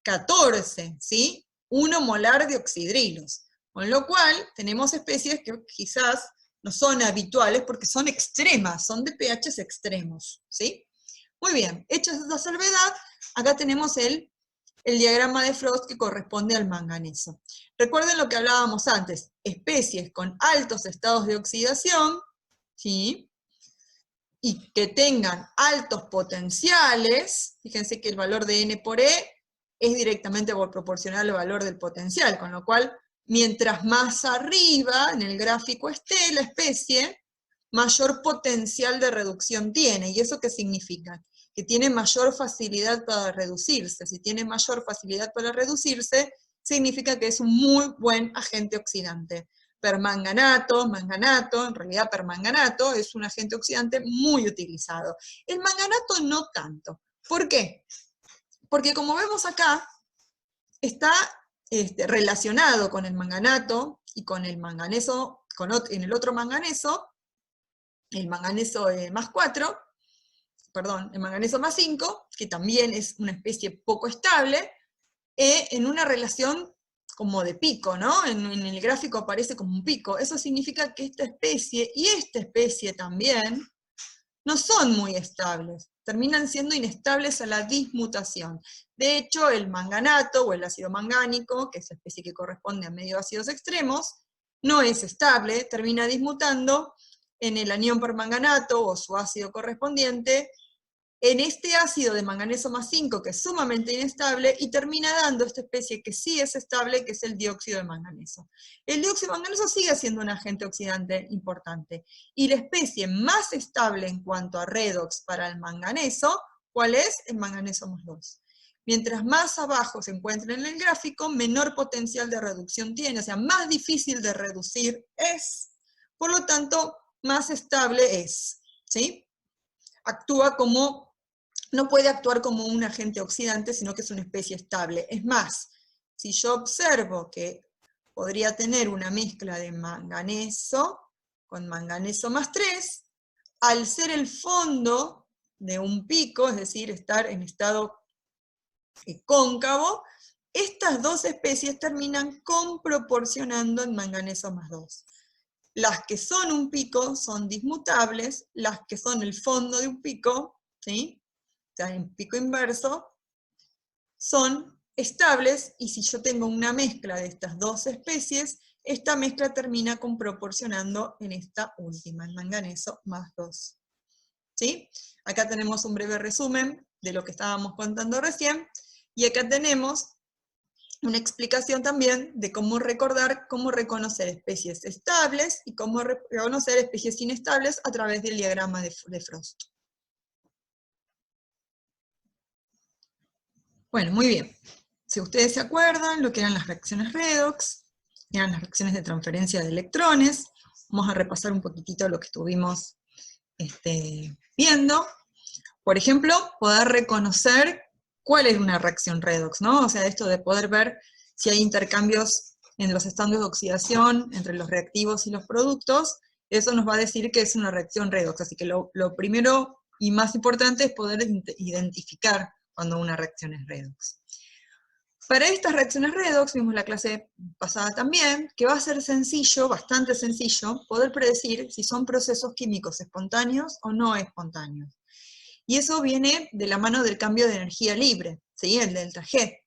14, ¿sí? 1 molar de oxidrilos. Con lo cual, tenemos especies que quizás no son habituales porque son extremas, son de pHs extremos, ¿sí? Muy bien, hecha esta salvedad, acá tenemos el diagrama de Frost que corresponde al manganeso. Recuerden lo que hablábamos antes, especies con altos estados de oxidación, ¿sí? Y que tengan altos potenciales, fíjense que el valor de N por E es directamente proporcional al valor del potencial, con lo cual, mientras más arriba en el gráfico esté la especie, mayor potencial de reducción tiene. ¿Y eso qué significa? Que tiene mayor facilidad para reducirse. Si tiene mayor facilidad para reducirse, significa que es un muy buen agente oxidante. Permanganato, manganato, en realidad permanganato es un agente oxidante muy utilizado. El manganato no tanto. ¿Por qué? Porque como vemos acá, está relacionado con el manganato y con el manganeso, en el otro manganeso, el manganeso más 4, perdón, el manganeso más 5, que también es una especie poco estable, en una relación como de pico, ¿no? En el gráfico aparece como un pico. Eso significa que esta especie y esta especie también no son muy estables, terminan siendo inestables a la dismutación. De hecho, el manganato o el ácido mangánico, que es la especie que corresponde a medio ácidos extremos, no es estable, termina dismutando en el anión permanganato o su ácido correspondiente, en este ácido de manganeso más 5, que es sumamente inestable, y termina dando esta especie que sí es estable, que es el dióxido de manganeso. El dióxido de manganeso sigue siendo un agente oxidante importante, y la especie más estable en cuanto a redox para el manganeso, ¿cuál es? El manganeso más 2. Mientras más abajo se encuentra en el gráfico, menor potencial de reducción tiene, o sea, más difícil de reducir es, por lo tanto, más estable es, ¿sí? Actúa como, no puede actuar como un agente oxidante, sino que es una especie estable. Es más, si yo observo que podría tener una mezcla de manganeso con manganeso más 3, al ser el fondo de un pico, es decir, estar en estado cóncavo, estas dos especies terminan comproporcionando en manganeso más 2. Las que son un pico son dismutables, las que son el fondo de un pico, ¿sí? O sea, en pico inverso, son estables, y si yo tengo una mezcla de estas dos especies, esta mezcla termina proporcionando en esta última, el manganeso más 2. ¿Sí? Acá tenemos un breve resumen de lo que estábamos contando recién, y acá tenemos una explicación también de cómo recordar, cómo reconocer especies estables y cómo reconocer especies inestables a través del diagrama de Frost. Bueno, muy bien. Si ustedes se acuerdan lo que eran las reacciones redox, eran las reacciones de transferencia de electrones. Vamos a repasar un poquitito lo que estuvimos viendo. Por ejemplo, poder reconocer cuál es una reacción redox, ¿no? O sea, esto de poder ver si hay intercambios en los estados de oxidación entre los reactivos y los productos, eso nos va a decir que es una reacción redox. Así que lo primero y más importante es poder identificar cuando una reacción es redox. Para estas reacciones redox, vimos la clase pasada también, que va a ser sencillo, bastante sencillo, poder predecir si son procesos químicos espontáneos o no espontáneos. Y eso viene de la mano del cambio de energía libre, ¿sí? El delta G,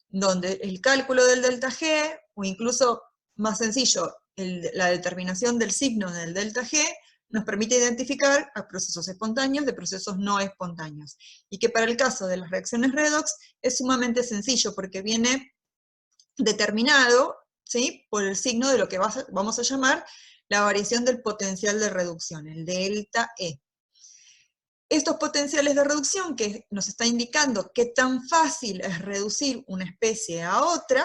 donde el cálculo del delta G, o incluso más sencillo, la determinación del signo del delta G, nos permite identificar a procesos espontáneos de procesos no espontáneos. Y que para el caso de las reacciones redox es sumamente sencillo, porque viene determinado, ¿sí?, por el signo de lo que vamos a llamar la variación del potencial de reducción, el delta E. Estos potenciales de reducción que nos está indicando qué tan fácil es reducir una especie a otra,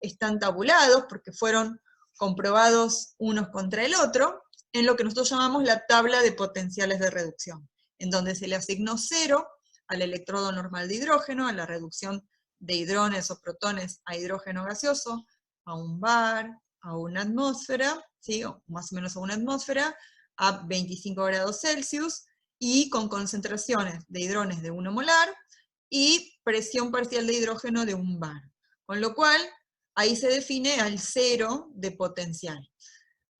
están tabulados porque fueron comprobados unos contra el otro, en lo que nosotros llamamos la tabla de potenciales de reducción, en donde se le asignó 0 al electrodo normal de hidrógeno, a la reducción de hidrones o protones a hidrógeno gaseoso, a un bar, a una atmósfera, ¿sí?, o más o menos a una atmósfera, a 25 grados Celsius, y con concentraciones de hidrones de 1 molar, y presión parcial de hidrógeno de 1 bar. Con lo cual, ahí se define al 0 de potencial.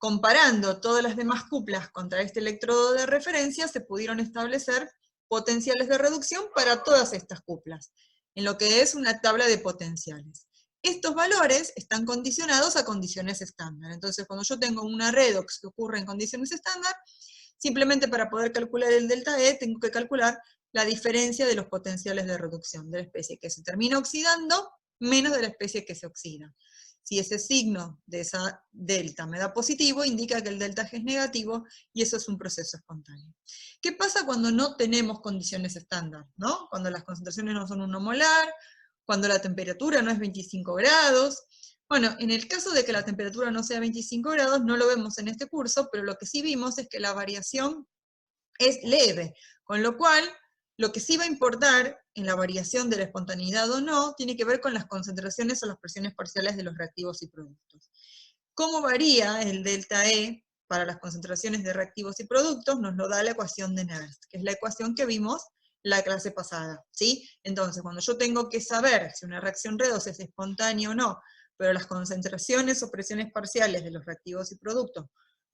Comparando todas las demás cuplas contra este electrodo de referencia, se pudieron establecer potenciales de reducción para todas estas cuplas, en lo que es una tabla de potenciales. Estos valores están condicionados a condiciones estándar. Entonces, cuando yo tengo una redox que ocurre en condiciones estándar, simplemente para poder calcular el delta E, tengo que calcular la diferencia de los potenciales de reducción de la especie que se termina oxidando menos de la especie que se oxida. Si ese signo de esa delta me da positivo, indica que el delta G es negativo, y eso es un proceso espontáneo. ¿Qué pasa cuando no tenemos condiciones estándar, ¿no? Cuando las concentraciones no son 1 molar, cuando la temperatura no es 25 grados. Bueno, en el caso de que la temperatura no sea 25 grados, no lo vemos en este curso, pero lo que sí vimos es que la variación es leve, con lo cual, lo que sí va a importar en la variación de la espontaneidad o no, tiene que ver con las concentraciones o las presiones parciales de los reactivos y productos. ¿Cómo varía el delta E para las concentraciones de reactivos y productos? Nos lo da la ecuación de Nernst, que es la ecuación que vimos la clase pasada, ¿sí? Entonces, cuando yo tengo que saber si una reacción redox es espontánea o no, pero las concentraciones o presiones parciales de los reactivos y productos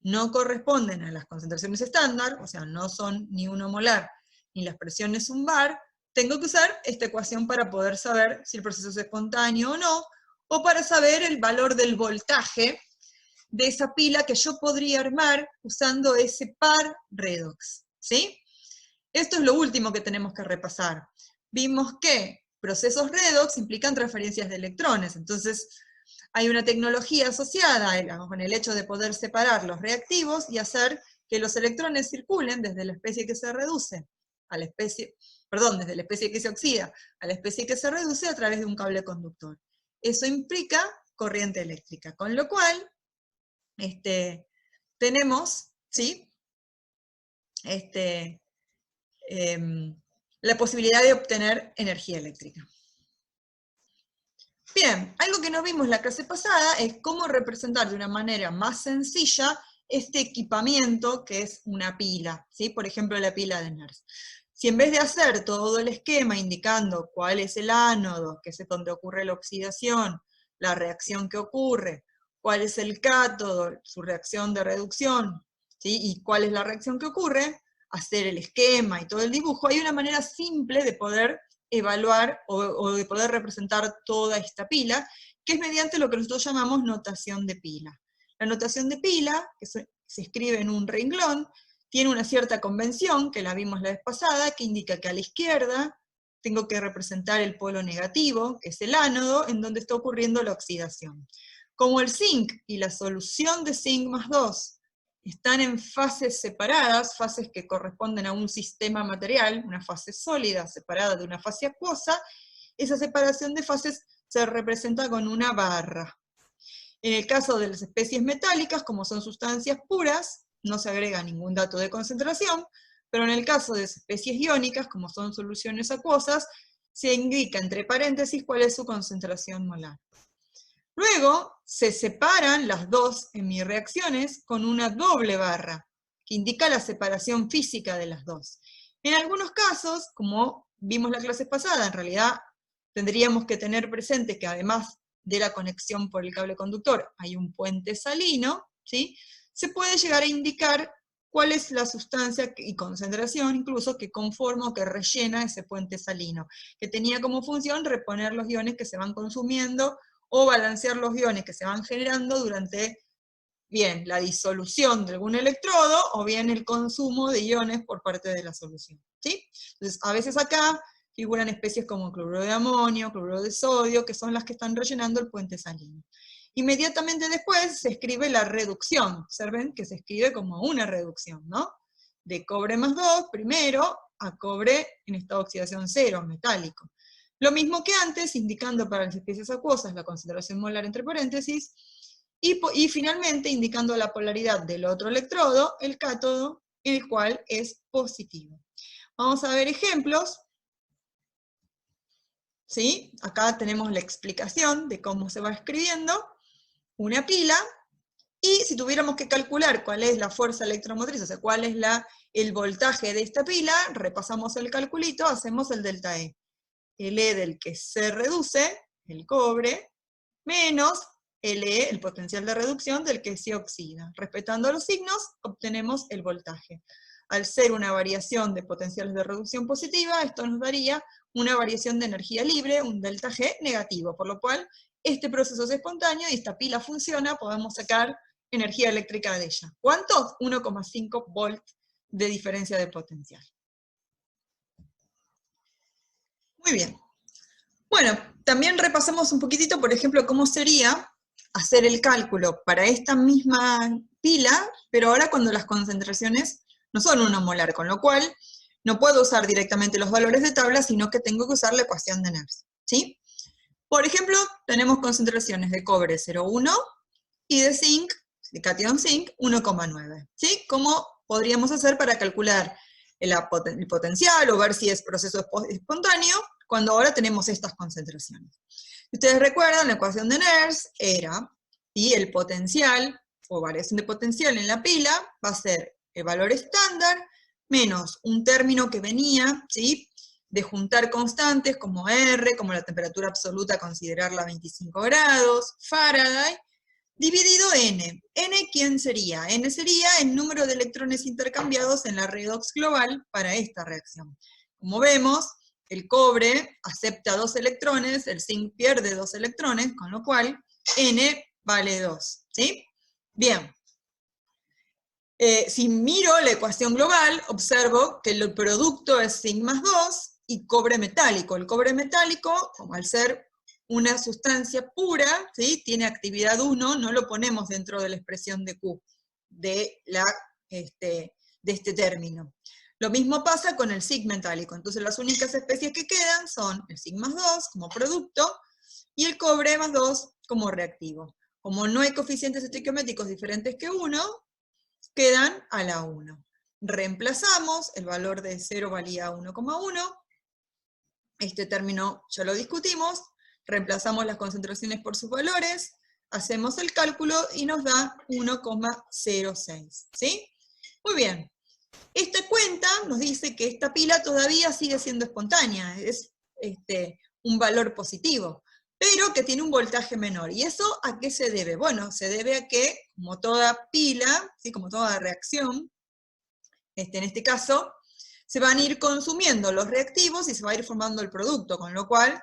no corresponden a las concentraciones estándar, o sea, no son ni 1 molar, ni las presiones 1 bar, tengo que usar esta ecuación para poder saber si el proceso es espontáneo o no, o para saber el valor del voltaje de esa pila que yo podría armar usando ese par redox, ¿sí? Esto es lo último que tenemos que repasar. Vimos que procesos redox implican transferencias de electrones, entonces hay una tecnología asociada con el hecho de poder separar los reactivos y hacer que los electrones circulen desde la especie que se reduce a la especie, perdón, desde la especie que se oxida a la especie que se reduce a través de un cable conductor. Eso implica corriente eléctrica, con lo cual tenemos, ¿sí? La posibilidad de obtener energía eléctrica. Bien, algo que no vimos la clase pasada es cómo representar de una manera más sencilla este equipamiento que es una pila, ¿sí? Por ejemplo, la pila de NERS. Si en vez de hacer todo el esquema indicando cuál es el ánodo, que es donde ocurre la oxidación, la reacción que ocurre, cuál es el cátodo, su reacción de reducción, ¿sí? Y cuál es la reacción que ocurre, hacer el esquema y todo el dibujo, hay una manera simple de poder evaluar o de poder representar toda esta pila, que es mediante lo que nosotros llamamos notación de pila. La notación de pila, que se escribe en un renglón, tiene una cierta convención, que la vimos la vez pasada, que indica que a la izquierda tengo que representar el polo negativo, que es el ánodo, en donde está ocurriendo la oxidación. Como el zinc y la solución de zinc más 2 están en fases separadas, fases que corresponden a un sistema material, una fase sólida separada de una fase acuosa, esa separación de fases se representa con una barra. En el caso de las especies metálicas, como son sustancias puras, no se agrega ningún dato de concentración, pero en el caso de las especies iónicas, como son soluciones acuosas, se indica entre paréntesis cuál es su concentración molar. Luego, se separan las dos hemireacciones con una doble barra, que indica la separación física de las dos. En algunos casos, como vimos la clase pasada, en realidad tendríamos que tener presente que además de la conexión por el cable conductor hay un puente salino, ¿sí? Se puede llegar a indicar cuál es la sustancia y concentración incluso que conforma o que rellena ese puente salino, que tenía como función reponer los iones que se van consumiendo o balancear los iones que se van generando durante, bien, la disolución de algún electrodo, o bien el consumo de iones por parte de la solución, ¿sí? Entonces, a veces acá figuran especies como cloruro de amonio, cloruro de sodio, que son las que están rellenando el puente salino. Inmediatamente después se escribe la reducción, observen que se escribe como una reducción, ¿no? De cobre más 2, primero, a cobre en estado de oxidación 0, metálico. Lo mismo que antes, indicando para las especies acuosas la concentración molar entre paréntesis, y finalmente indicando la polaridad del otro electrodo, el cátodo, el cual es positivo. Vamos a ver ejemplos. ¿Sí? Acá tenemos la explicación de cómo se va escribiendo una pila, y si tuviéramos que calcular cuál es la fuerza electromotriz, o sea, cuál es el voltaje de esta pila, repasamos el calculito, hacemos el delta E. El E del que se reduce, el cobre, menos el E, el potencial de reducción del que se oxida. Respetando los signos, obtenemos el voltaje. Al ser una variación de potenciales de reducción positiva, esto nos daría una variación de energía libre, un delta G negativo, por lo cual este proceso es espontáneo y esta pila funciona, podemos sacar energía eléctrica de ella. ¿Cuánto? 1,5 volts de diferencia de potencial. Muy bien. Bueno, también repasamos un poquitito, por ejemplo, cómo sería hacer el cálculo para esta misma pila, pero ahora cuando las concentraciones no son 1 molar, con lo cual no puedo usar directamente los valores de tabla, sino que tengo que usar la ecuación de NERS, ¿sí? Por ejemplo, tenemos concentraciones de cobre 0,1 y de zinc, de catión zinc, 1,9, ¿sí? ¿Cómo podríamos hacer para calcular el potencial o ver si es proceso espontáneo cuando ahora tenemos estas concentraciones? Ustedes recuerdan, la ecuación de NERS era, y el potencial, o variación de potencial en la pila, va a ser el valor estándar, menos un término que venía, ¿sí?, de juntar constantes como R, como la temperatura absoluta, considerarla a 25 grados, Faraday, dividido N. ¿N quién sería? N sería el número de electrones intercambiados en la redox global para esta reacción. Como vemos, el cobre acepta 2 electrones, el zinc pierde 2 electrones, con lo cual N vale 2, ¿sí? Bien. Si miro la ecuación global, observo que el producto es zinc más 2 y cobre metálico. El cobre metálico, como al ser una sustancia pura, ¿sí?, tiene actividad 1, no lo ponemos dentro de la expresión de Q, de este término. Lo mismo pasa con el zinc metálico. Entonces las únicas especies que quedan son el zinc más 2 como producto y el cobre más 2 como reactivo. Como no hay coeficientes estequiométricos diferentes que 1, quedan a la 1. Reemplazamos, el valor de 0 valía 1,1. Este término ya lo discutimos. Reemplazamos las concentraciones por sus valores, hacemos el cálculo y nos da 1,06. ¿Sí? Muy bien. Esta cuenta nos dice que esta pila todavía sigue siendo espontánea, es un valor positivo, pero que tiene un voltaje menor. ¿Y eso a qué se debe? Bueno, se debe a que, como toda pila, ¿sí?, como toda reacción, en este caso, se van a ir consumiendo los reactivos y se va a ir formando el producto, con lo cual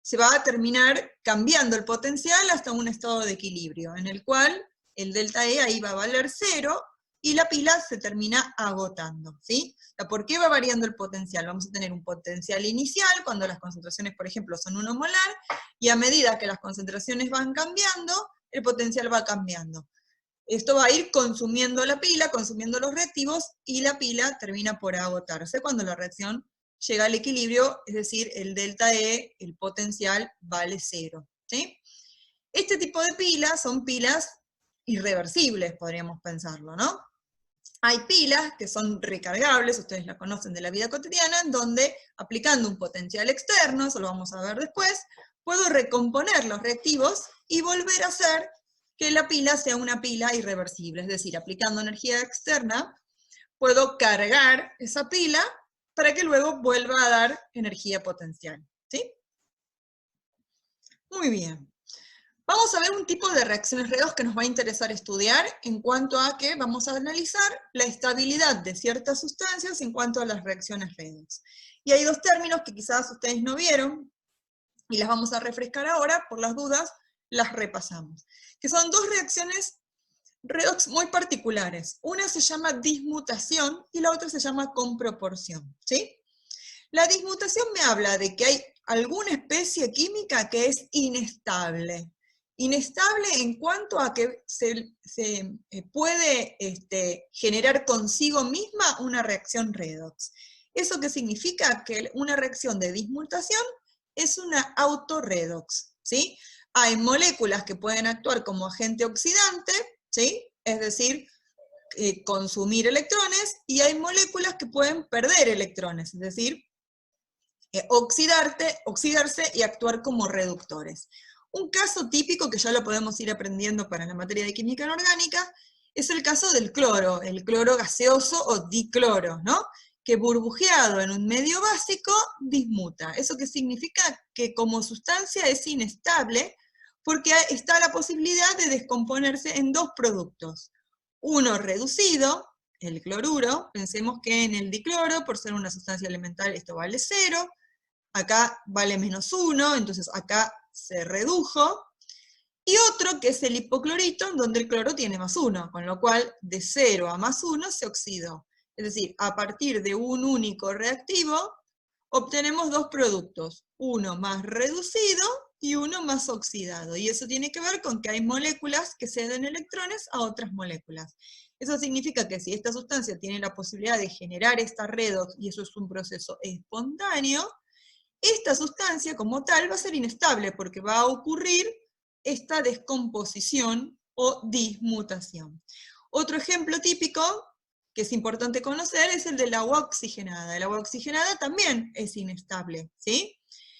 se va a terminar cambiando el potencial hasta un estado de equilibrio, en el cual el delta E ahí va a valer 0, y la pila se termina agotando, ¿sí? ¿Por qué va variando el potencial? Vamos a tener un potencial inicial, cuando las concentraciones, por ejemplo, son 1 molar, y a medida que las concentraciones van cambiando, el potencial va cambiando. Esto va a ir consumiendo la pila, consumiendo los reactivos, y la pila termina por agotarse cuando la reacción llega al equilibrio, es decir, el delta E, el potencial, vale 0, ¿sí? Este tipo de pilas son pilas irreversibles, podríamos pensarlo, ¿no? Hay pilas que son recargables, ustedes la conocen de la vida cotidiana, en donde aplicando un potencial externo, eso lo vamos a ver después, puedo recomponer los reactivos y volver a hacer que la pila sea una pila irreversible, es decir, aplicando energía externa, puedo cargar esa pila para que luego vuelva a dar energía potencial, ¿sí? Muy bien. Vamos a ver un tipo de reacciones redox que nos va a interesar estudiar en cuanto a que vamos a analizar la estabilidad de ciertas sustancias en cuanto a las reacciones redox. Y hay dos términos que quizás ustedes no vieron y las vamos a refrescar ahora, por las dudas, las repasamos. Que son dos reacciones redox muy particulares. Una se llama dismutación y la otra se llama comproporción, ¿sí? La dismutación me habla de que hay alguna especie química que es inestable. Inestable en cuanto a que se puede generar consigo misma una reacción redox. ¿Eso qué significa? Que una reacción de dismutación es una autorredox, ¿sí? Hay moléculas que pueden actuar como agente oxidante, ¿sí? Es decir, consumir electrones, y hay moléculas que pueden perder electrones, es decir, oxidarse y actuar como reductores. Un caso típico que ya lo podemos ir aprendiendo para la materia de química inorgánica es el caso del cloro, el cloro gaseoso o dicloro, ¿no? Que burbujeado en un medio básico dismuta. ¿Eso qué significa? Que como sustancia es inestable porque está la posibilidad de descomponerse en dos productos. Uno reducido, el cloruro, pensemos que en el dicloro, por ser una sustancia elemental, esto vale 0, acá vale -1, entonces acá se redujo, y otro que es el hipoclorito, en donde el cloro tiene +1, con lo cual de 0 a +1 se oxidó. Es decir, a partir de un único reactivo, obtenemos dos productos, uno más reducido y uno más oxidado. Y eso tiene que ver con que hay moléculas que ceden electrones a otras moléculas. Eso significa que si esta sustancia tiene la posibilidad de generar esta redox, y eso es un proceso espontáneo, esta sustancia como tal va a ser inestable porque va a ocurrir esta descomposición o dismutación. Otro ejemplo típico que es importante conocer es el del agua oxigenada. El agua oxigenada también es inestable, ¿sí?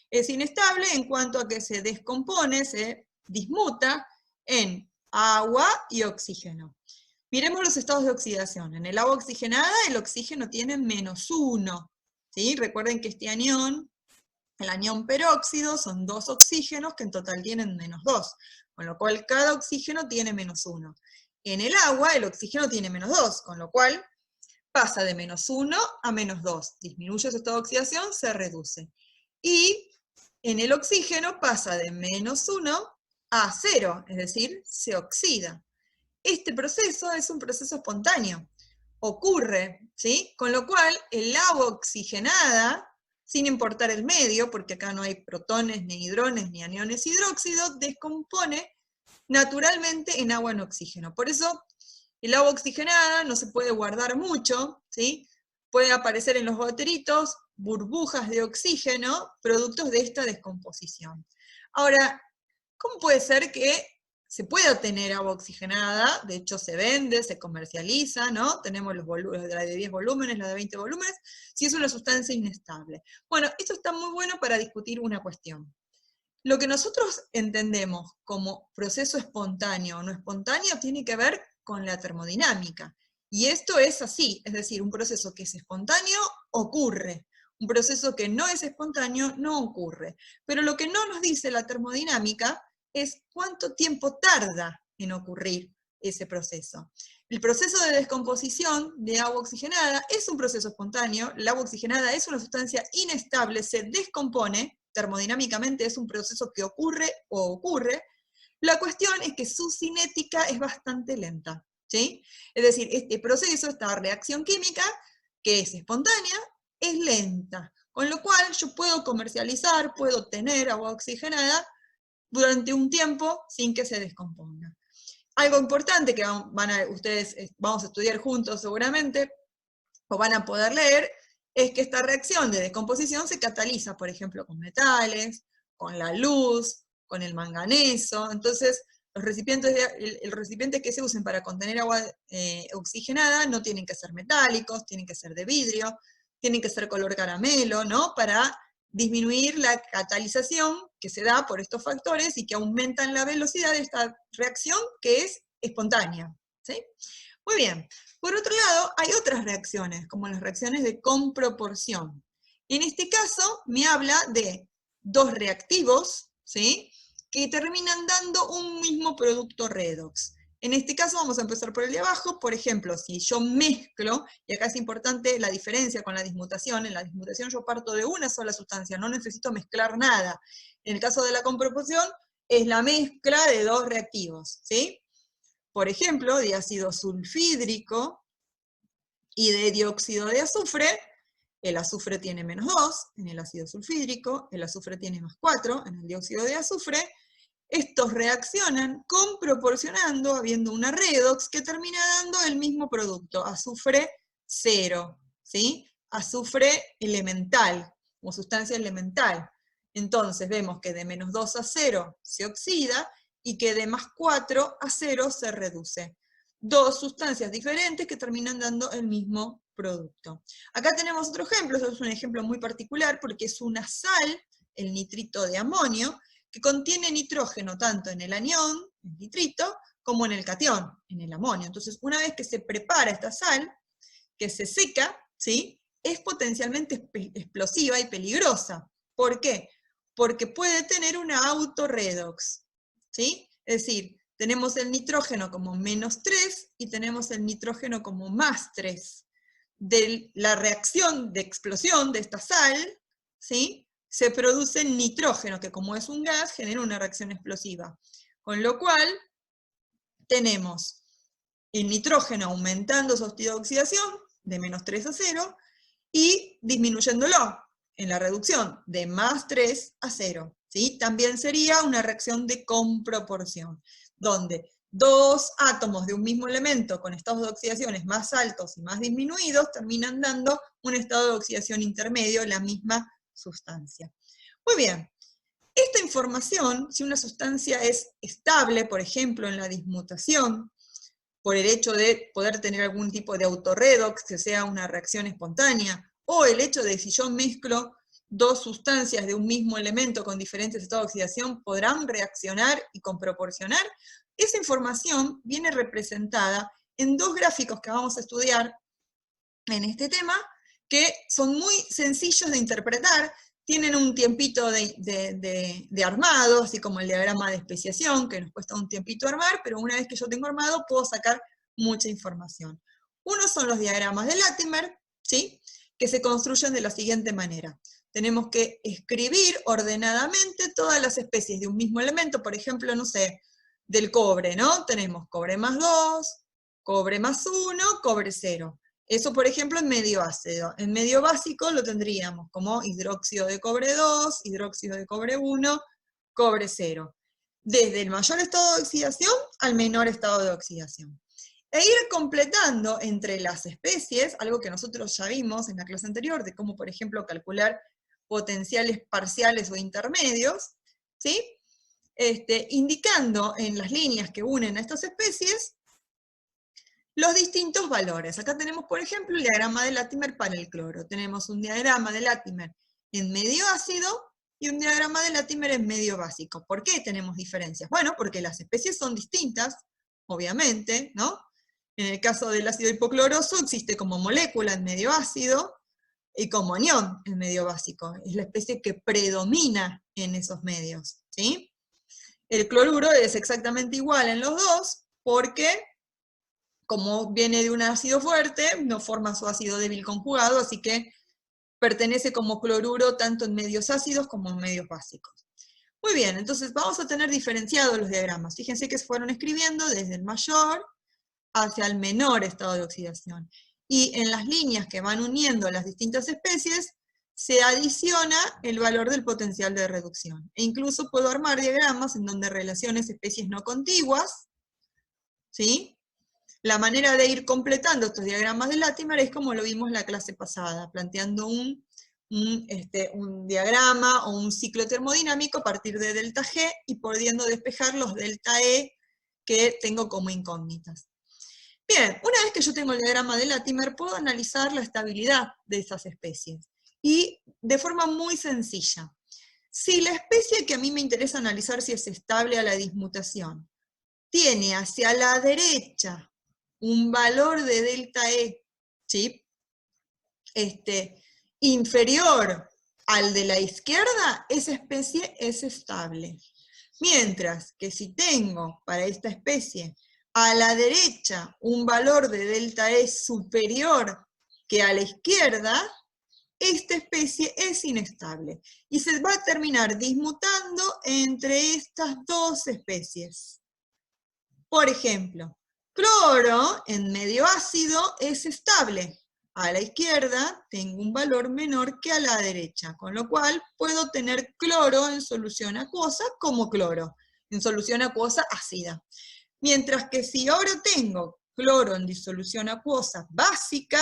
Es inestable en cuanto a que se descompone, se dismuta en agua y oxígeno. Miremos los estados de oxidación. En el agua oxigenada el oxígeno tiene -1, ¿sí? Recuerden que este anión, el anión peróxido, son dos oxígenos que en total tienen -2, con lo cual cada oxígeno tiene -1. En el agua el oxígeno tiene -2, con lo cual pasa de -1 a -2. Disminuye su estado de oxidación, se reduce. Y en el oxígeno pasa de -1 a 0, es decir, se oxida. este proceso es un proceso espontáneo, ocurre, ¿sí? Con lo cual el agua oxigenada, sin importar el medio, porque acá no hay protones, ni hidrones, ni aniones hidróxidos, descompone naturalmente en agua en oxígeno. Por eso el agua oxigenada no se puede guardar mucho, ¿sí? Puede aparecer en los goteritos burbujas de oxígeno, productos de esta descomposición. Ahora, ¿cómo puede ser que se pueda obtener agua oxigenada? De hecho, se vende, se comercializa, ¿no? Tenemos la de 10 volúmenes, la de 20 volúmenes, si es una sustancia inestable. Bueno, esto está muy bueno para discutir una cuestión. Lo que nosotros entendemos como proceso espontáneo o no espontáneo tiene que ver con la termodinámica. Y esto es así, es decir, un proceso que es espontáneo ocurre, un proceso que no es espontáneo no ocurre. Pero lo que no nos dice la termodinámica es cuánto tiempo tarda en ocurrir ese proceso. El proceso de descomposición de agua oxigenada es un proceso espontáneo, el agua oxigenada es una sustancia inestable, se descompone, termodinámicamente es un proceso que ocurre o ocurre. La cuestión es que su cinética es bastante lenta, ¿sí? Es decir, este proceso, esta reacción química, que es espontánea, es lenta, con lo cual yo puedo comercializar, puedo tener agua oxigenada durante un tiempo sin que se descomponga. Algo importante que ustedes vamos a estudiar juntos seguramente, o van a poder leer, es que esta reacción de descomposición se cataliza, por ejemplo, con metales, con la luz, con el manganeso. Entonces, los recipientes, el recipiente que se usen para contener agua oxigenada no tienen que ser metálicos, tienen que ser de vidrio, tienen que ser color caramelo, ¿no? Para disminuir la catalización que se da por estos factores y que aumentan la velocidad de esta reacción que es espontánea, ¿sí? Muy bien. Por otro lado, hay otras reacciones, como las reacciones de comproporción. En este caso, me habla de dos reactivos, ¿sí?, que terminan dando un mismo producto redox. En este caso vamos a empezar por el de abajo. Por ejemplo, si yo mezclo, y acá es importante la diferencia con la dismutación, en la dismutación yo parto de una sola sustancia, no necesito mezclar nada. En el caso de la comproporción, es la mezcla de dos reactivos, ¿sí? Por ejemplo, diácido sulfídrico y de dióxido de azufre, el azufre tiene -2 en el ácido sulfídrico, el azufre tiene +4 en el dióxido de azufre. Estos reaccionan comproporcionando, habiendo una redox que termina dando el mismo producto, azufre 0, ¿sí? Azufre elemental, como sustancia elemental. Entonces vemos que de -2 a 0 se oxida, y que de +4 a 0 se reduce. Dos sustancias diferentes que terminan dando el mismo producto. Acá tenemos otro ejemplo, esto es un ejemplo muy particular porque es una sal, el nitrito de amonio, que contiene nitrógeno tanto en el anión, el nitrito, como en el catión, en el amonio. Entonces, una vez que se prepara esta sal, que se seca, ¿sí?, es potencialmente explosiva y peligrosa. ¿Por qué? Porque puede tener una autorredox, ¿sí? Es decir, tenemos el nitrógeno como -3 y tenemos el nitrógeno como +3. De la reacción de explosión de esta sal, ¿sí?, se produce nitrógeno, que como es un gas, genera una reacción explosiva. Con lo cual, tenemos el nitrógeno aumentando su oxidación de -3 a 0 y disminuyéndolo en la reducción de +3 a 0. ¿Sí? También sería una reacción de comproporción, donde dos átomos de un mismo elemento con estados de oxidaciones más altos y más disminuidos terminan dando un estado de oxidación intermedio, la misma sustancia. Muy bien. Esta información, si una sustancia es estable, por ejemplo, en la dismutación, por el hecho de poder tener algún tipo de autorredox, que sea una reacción espontánea, o el hecho de si yo mezclo dos sustancias de un mismo elemento con diferentes estados de oxidación, podrán reaccionar y comproporcionar, esa información viene representada en dos gráficos que vamos a estudiar en este tema, que son muy sencillos de interpretar, tienen un tiempito de armado, así como el diagrama de especiación, que nos cuesta un tiempito armar, pero una vez que yo tengo armado, puedo sacar mucha información. Uno son los diagramas de Latimer, ¿sí?, que se construyen de la siguiente manera. Tenemos que escribir ordenadamente todas las especies de un mismo elemento, por ejemplo, no sé, del cobre, ¿no? Tenemos cobre más 2, cobre más 1, cobre 0. Eso, por ejemplo, en medio ácido. En medio básico lo tendríamos como hidróxido de cobre 2, hidróxido de cobre 1, cobre 0. Desde el mayor estado de oxidación al menor estado de oxidación. E ir completando entre las especies, algo que nosotros ya vimos en la clase anterior, de cómo, por ejemplo, calcular potenciales parciales o intermedios, ¿sí? Indicando en las líneas que unen a estas especies los distintos valores. Acá tenemos, por ejemplo, el diagrama de Latimer para el cloro. Tenemos un diagrama de Latimer en medio ácido y un diagrama de Latimer en medio básico. ¿Por qué tenemos diferencias? Bueno, porque las especies son distintas, obviamente, ¿no? En el caso del ácido hipocloroso existe como molécula en medio ácido y como anión en medio básico. Es la especie que predomina en esos medios, ¿sí? El cloruro es exactamente igual en los dos, porque como viene de un ácido fuerte, no forma su ácido débil conjugado, así que pertenece como cloruro tanto en medios ácidos como en medios básicos. Muy bien, entonces vamos a tener diferenciados los diagramas. Fíjense que se fueron escribiendo desde el mayor hacia el menor estado de oxidación. Y en las líneas que van uniendo las distintas especies, se adiciona el valor del potencial de reducción. E incluso puedo armar diagramas en donde relaciones especies no contiguas, ¿sí? La manera de ir completando estos diagramas de Latimer es como lo vimos en la clase pasada, planteando un diagrama o un ciclo termodinámico a partir de delta G y pudiendo despejar los delta E que tengo como incógnitas. Bien, una vez que yo tengo el diagrama de Latimer, puedo analizar la estabilidad de esas especies. Y de forma muy sencilla. Si la especie que a mí me interesa analizar si es estable a la dismutación, tiene hacia la derecha un valor de delta E, ¿sí? Inferior al de la izquierda, esa especie es estable. Mientras que si tengo para esta especie a la derecha un valor de delta E superior que a la izquierda, esta especie es inestable y se va a terminar dismutando entre estas dos especies. Por ejemplo, cloro en medio ácido es estable. A la izquierda tengo un valor menor que a la derecha, con lo cual puedo tener cloro en solución acuosa como cloro, en solución acuosa ácida. Mientras que si ahora tengo cloro en disolución acuosa básica,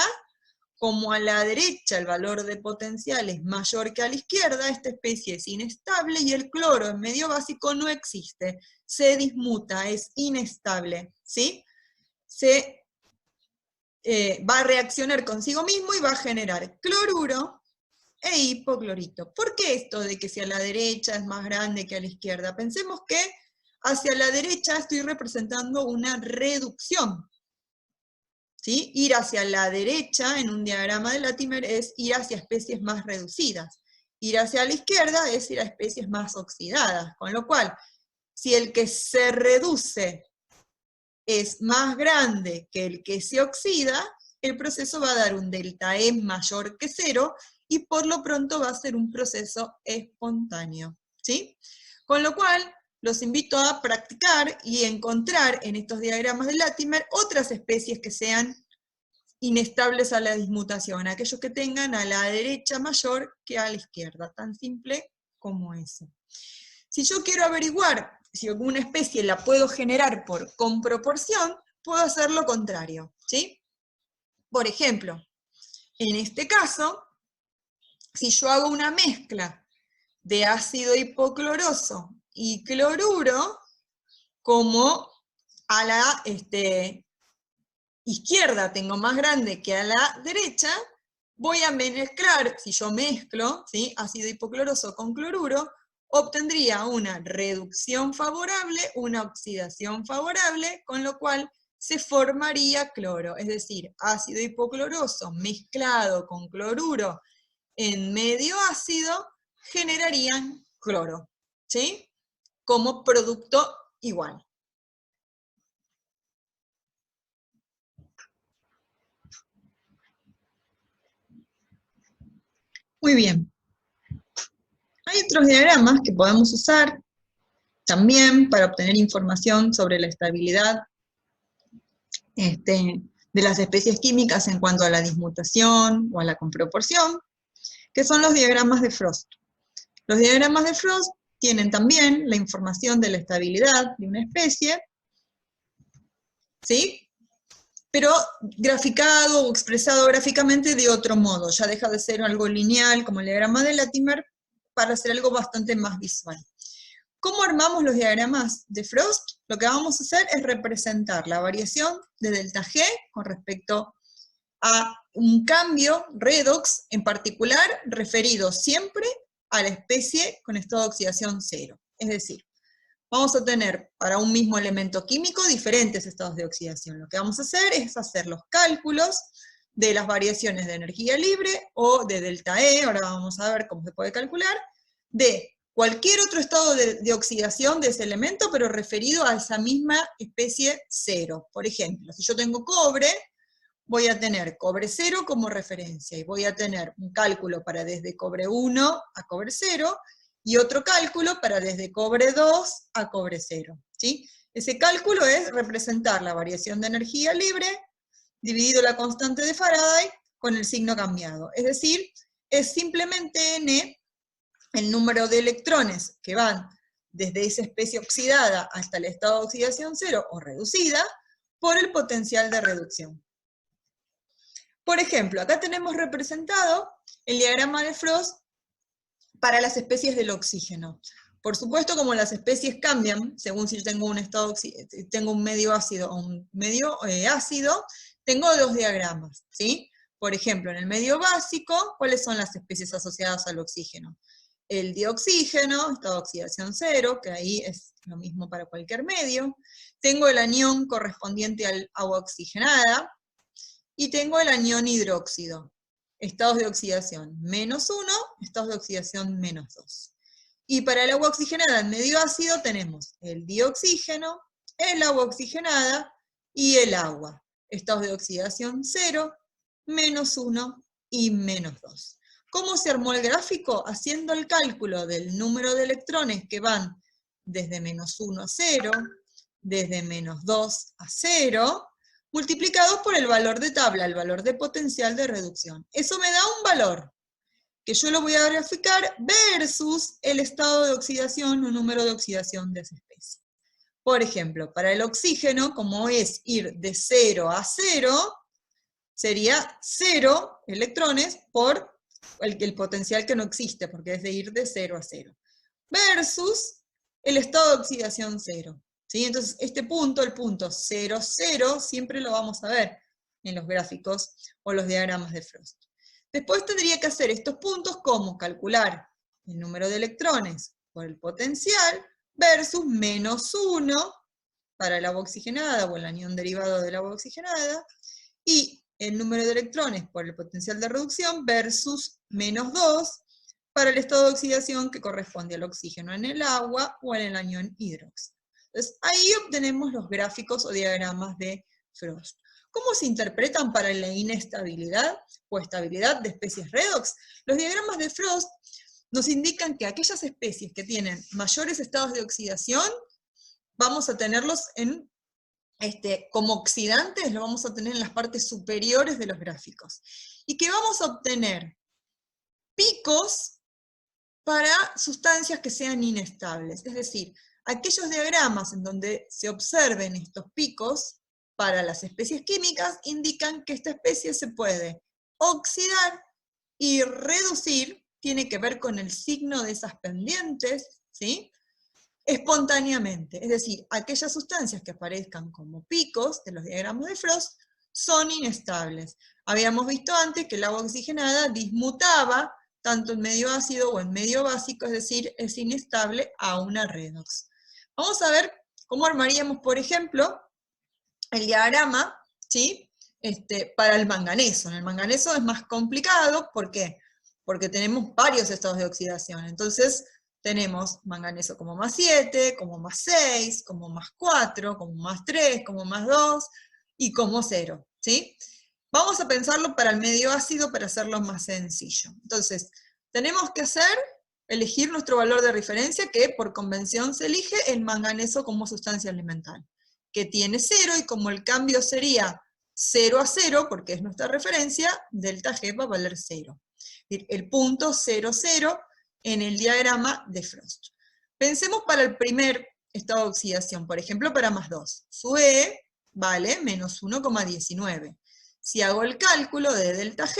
como a la derecha el valor de potencial es mayor que a la izquierda, esta especie es inestable y el cloro en medio básico no existe, se dismuta, es inestable, ¿sí? Va a reaccionar consigo mismo y va a generar cloruro e hipoclorito. ¿Por qué esto de que si a la derecha es más grande que a la izquierda? Pensemos que hacia la derecha estoy representando una reducción, ¿sí? Ir hacia la derecha en un diagrama de Latimer es ir hacia especies más reducidas. Ir hacia la izquierda es ir a especies más oxidadas, con lo cual, si el que se reduce es más grande que el que se oxida, el proceso va a dar un delta E mayor que 0, y por lo pronto va a ser un proceso espontáneo, ¿sí? Con lo cual, los invito a practicar y encontrar en estos diagramas de Latimer otras especies que sean inestables a la dismutación, aquellos que tengan a la derecha mayor que a la izquierda, tan simple como eso. Si yo quiero averiguar si alguna especie la puedo generar con proporción, puedo hacer lo contrario, ¿sí? Por ejemplo, en este caso, si yo hago una mezcla de ácido hipocloroso y cloruro, como a la izquierda tengo más grande que a la derecha, voy a mezclar, si yo mezclo, ¿sí?, ácido hipocloroso con cloruro, obtendría una reducción favorable, una oxidación favorable, con lo cual se formaría cloro, es decir, ácido hipocloroso mezclado con cloruro en medio ácido generarían cloro, ¿sí?, como producto igual. Muy bien. Hay otros diagramas que podemos usar También para obtener información sobre la estabilidad de las especies químicas en cuanto a la dismutación o a la comproporción, que son los diagramas de Frost. Los diagramas de Frost tienen también la información de la estabilidad de una especie, ¿sí? Pero graficado o expresado gráficamente de otro modo, ya deja de ser algo lineal como el diagrama de Latimer para hacer algo bastante más visual. ¿Cómo armamos los diagramas de Frost? Lo que vamos a hacer es representar la variación de delta G con respecto a un cambio redox, en particular referido siempre a la especie con estado de oxidación cero. Es decir, vamos a tener para un mismo elemento químico diferentes estados de oxidación. Lo que vamos a hacer es hacer los cálculos de las variaciones de energía libre o de delta E, ahora vamos a ver cómo se puede calcular, de cualquier otro estado de oxidación de ese elemento, pero referido a esa misma especie cero. Por ejemplo, si yo tengo cobre, voy a tener cobre 0 como referencia, y voy a tener un cálculo para desde cobre 1 a cobre 0, y otro cálculo para desde cobre 2 a cobre 0. ¿Sí? Ese cálculo es representar la variación de energía libre, dividido la constante de Faraday, con el signo cambiado. Es decir, es simplemente N, el número de electrones que van desde esa especie oxidada hasta el estado de oxidación cero o reducida, por el potencial de reducción. Por ejemplo, acá tenemos representado el diagrama de Frost para las especies del oxígeno. Por supuesto, como las especies cambian, según si yo tengo tengo un medio ácido o un medio ácido, tengo dos diagramas, ¿sí? Por ejemplo, en el medio básico, ¿cuáles son las especies asociadas al oxígeno? El dioxígeno, estado de oxidación cero, que ahí es lo mismo para cualquier medio. Tengo el anión correspondiente al agua oxigenada, y tengo el anión hidróxido, estados de oxidación -1, estados de oxidación -2. Y para el agua oxigenada en medio ácido tenemos el dioxígeno, el agua oxigenada y el agua, estados de oxidación 0, -1 y -2. ¿Cómo se armó el gráfico? Haciendo el cálculo del número de electrones que van desde -1 a 0, desde -2 a 0, multiplicados por el valor de tabla, el valor de potencial de reducción. Eso me da un valor, que yo lo voy a graficar versus el estado de oxidación o número de oxidación de esa especie. Por ejemplo, para el oxígeno, como es ir de 0 a 0, sería 0 electrones por el potencial que no existe, porque es de ir de 0 a 0. Versus el estado de oxidación 0. ¿Sí? Entonces, este punto, el punto 0, 0, siempre lo vamos a ver en los gráficos o los diagramas de Frost. Después tendría que hacer estos puntos como calcular el número de electrones por el potencial versus -1 para el agua oxigenada o el anión derivado del agua oxigenada, y el número de electrones por el potencial de reducción versus -2 para el estado de oxidación que corresponde al oxígeno en el agua o en el anión hidróxido. Entonces, ahí obtenemos los gráficos o diagramas de Frost. ¿Cómo se interpretan para la inestabilidad o estabilidad de especies redox? Los diagramas de Frost nos indican que aquellas especies que tienen mayores estados de oxidación, vamos a tenerlos como oxidantes, lo vamos a tener en las partes superiores de los gráficos. Y que vamos a obtener picos para sustancias que sean inestables. Es decir, aquellos diagramas en donde se observen estos picos para las especies químicas indican que esta especie se puede oxidar y reducir, tiene que ver con el signo de esas pendientes, ¿sí? Espontáneamente. Es decir, aquellas sustancias que aparezcan como picos de los diagramas de Frost son inestables. Habíamos visto antes que el agua oxigenada dismutaba tanto en medio ácido o en medio básico, es decir, es inestable a una redox. Vamos a ver cómo armaríamos, por ejemplo, el diagrama, ¿sí? Para el manganeso. En el manganeso es más complicado, ¿por qué? Porque tenemos varios estados de oxidación. Entonces, tenemos manganeso como +7, como +6, como +4, como +3, como +2 y como 0, ¿sí? Vamos a pensarlo para el medio ácido para hacerlo más sencillo. Entonces, tenemos que hacer elegir nuestro valor de referencia, que por convención se elige el manganeso como sustancia elemental, que tiene 0, y como el cambio sería 0 a 0, porque es nuestra referencia, delta G va a valer 0. El punto 0, 0 en el diagrama de Frost. Pensemos para el primer estado de oxidación, por ejemplo, para más 2. Su E vale menos 1,19. Si hago el cálculo de delta G,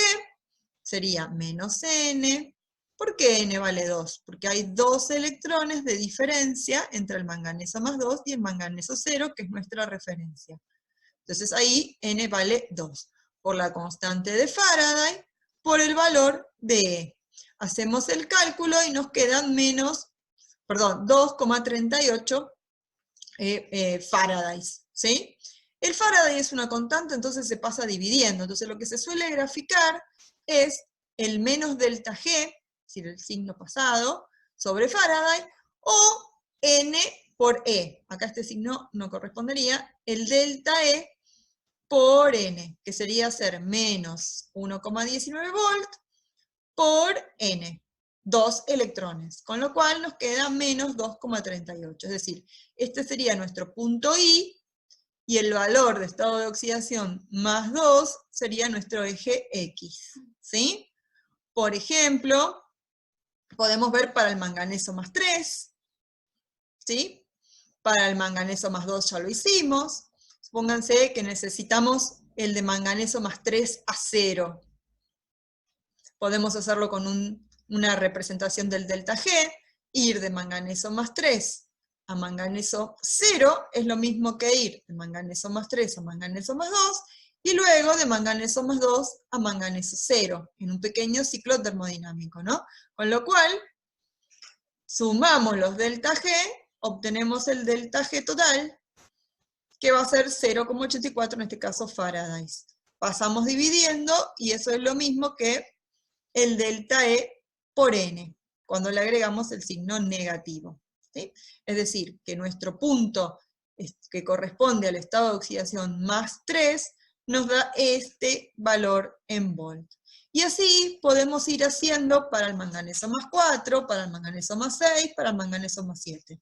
sería menos N. ¿Por qué N vale 2? Porque hay 2 electrones de diferencia entre el manganeso más 2 y el manganeso 0, que es nuestra referencia. Entonces ahí N vale 2. Por la constante de Faraday, por el valor de E. Hacemos el cálculo y nos quedan 2,38 Faradays, ¿sí? El Faraday es una constante, entonces se pasa dividiendo. Entonces lo que se suele graficar es el menos delta G, es decir, el signo pasado, sobre Faraday, o N por E. Acá este signo no correspondería. El delta E por N, que sería ser menos 1,19 volt por N. 2 electrones, con lo cual nos queda menos 2,38. Es decir, este sería nuestro punto I, y el valor de estado de oxidación más 2 sería nuestro eje X, ¿sí? Por ejemplo, podemos ver para el manganeso más 3, ¿sí? Para el manganeso más 2 ya lo hicimos. Supónganse que necesitamos el de manganeso más 3 a 0. Podemos hacerlo con una representación del delta G, ir de manganeso más 3 a manganeso 0 es lo mismo que ir de manganeso más 3 a manganeso más 2, y luego de manganeso más 2 a manganeso 0, en un pequeño ciclo termodinámico, ¿no? Con lo cual, sumamos los delta G, obtenemos el delta G total, que va a ser 0,84, en este caso Faradays. Pasamos dividiendo, y eso es lo mismo que el delta E por N, cuando le agregamos el signo negativo, ¿sí? Es decir, que nuestro punto que corresponde al estado de oxidación más 3, nos da este valor en volt. Y así podemos ir haciendo para el manganeso más 4, para el manganeso más 6, para el manganeso más 7.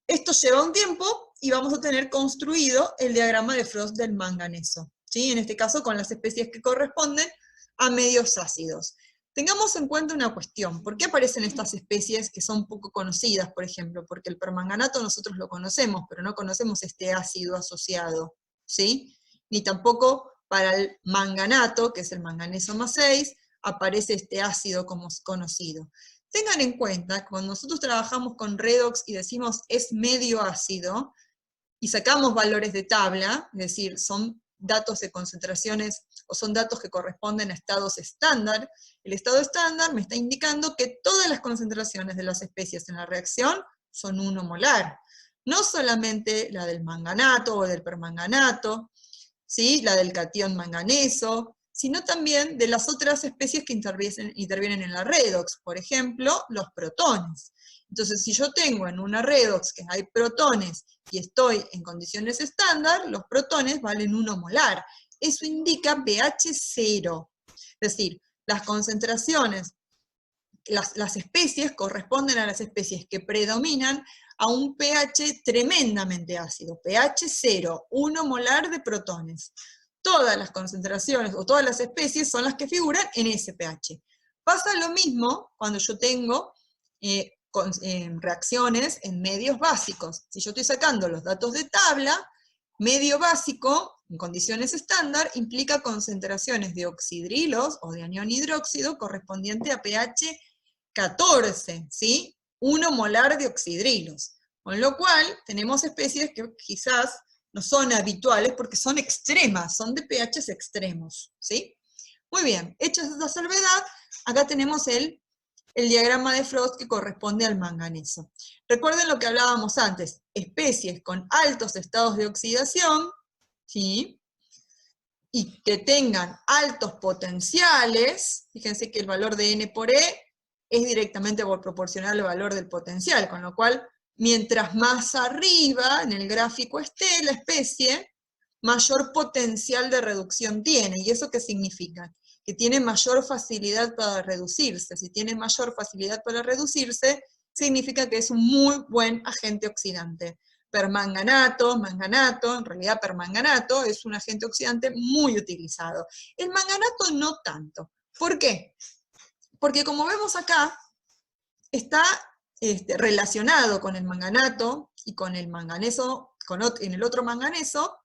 Esto lleva un tiempo y vamos a tener construido el diagrama de Frost del manganeso, ¿sí? En este caso con las especies que corresponden a medios ácidos. Tengamos en cuenta una cuestión: ¿por qué aparecen estas especies que son poco conocidas, por ejemplo? Porque el permanganato nosotros lo conocemos, pero no conocemos este ácido asociado, ¿sí? Ni tampoco para el manganato, que es el manganeso más 6, aparece este ácido como conocido. Tengan en cuenta que cuando nosotros trabajamos con redox y decimos es medio ácido, y sacamos valores de tabla, es decir, son datos de concentraciones, o son datos que corresponden a estados estándar, el estado estándar me está indicando que todas las concentraciones de las especies en la reacción son 1 molar. No solamente la del manganato o del permanganato, ¿sí? La del catión manganeso, sino también de las otras especies que intervienen en la redox, por ejemplo, los protones. Entonces, si yo tengo en una redox que hay protones y estoy en condiciones estándar, los protones valen 1 molar. Eso indica pH 0. Es decir, las concentraciones, las especies corresponden a las especies que predominan a un pH tremendamente ácido, pH 0, 1 molar de protones. Todas las concentraciones o todas las especies son las que figuran en ese pH. Pasa lo mismo cuando yo tengo reacciones en medios básicos. Si yo estoy sacando los datos de tabla, medio básico, en condiciones estándar, implica concentraciones de oxidrilos o de anión hidróxido correspondiente a pH 14, ¿sí? 1 molar de oxidrilos. Con lo cual, tenemos especies que quizás no son habituales porque son extremas, son de pHs extremos, ¿sí? Muy bien, hecha esta salvedad, acá tenemos el diagrama de Frost que corresponde al manganeso. Recuerden lo que hablábamos antes: especies con altos estados de oxidación, ¿sí? Y que tengan altos potenciales. Fíjense que el valor de N por E es directamente proporcional al valor del potencial, con lo cual, mientras más arriba en el gráfico esté la especie, mayor potencial de reducción tiene. ¿Y eso qué significa? que tiene mayor facilidad para reducirse. Si tiene mayor facilidad para reducirse, significa que es un muy buen agente oxidante. Permanganato, manganato, en realidad permanganato es un agente oxidante muy utilizado. El manganato no tanto. ¿Por qué? Porque como vemos acá, está relacionado con el manganato y con el manganeso, en el otro manganeso,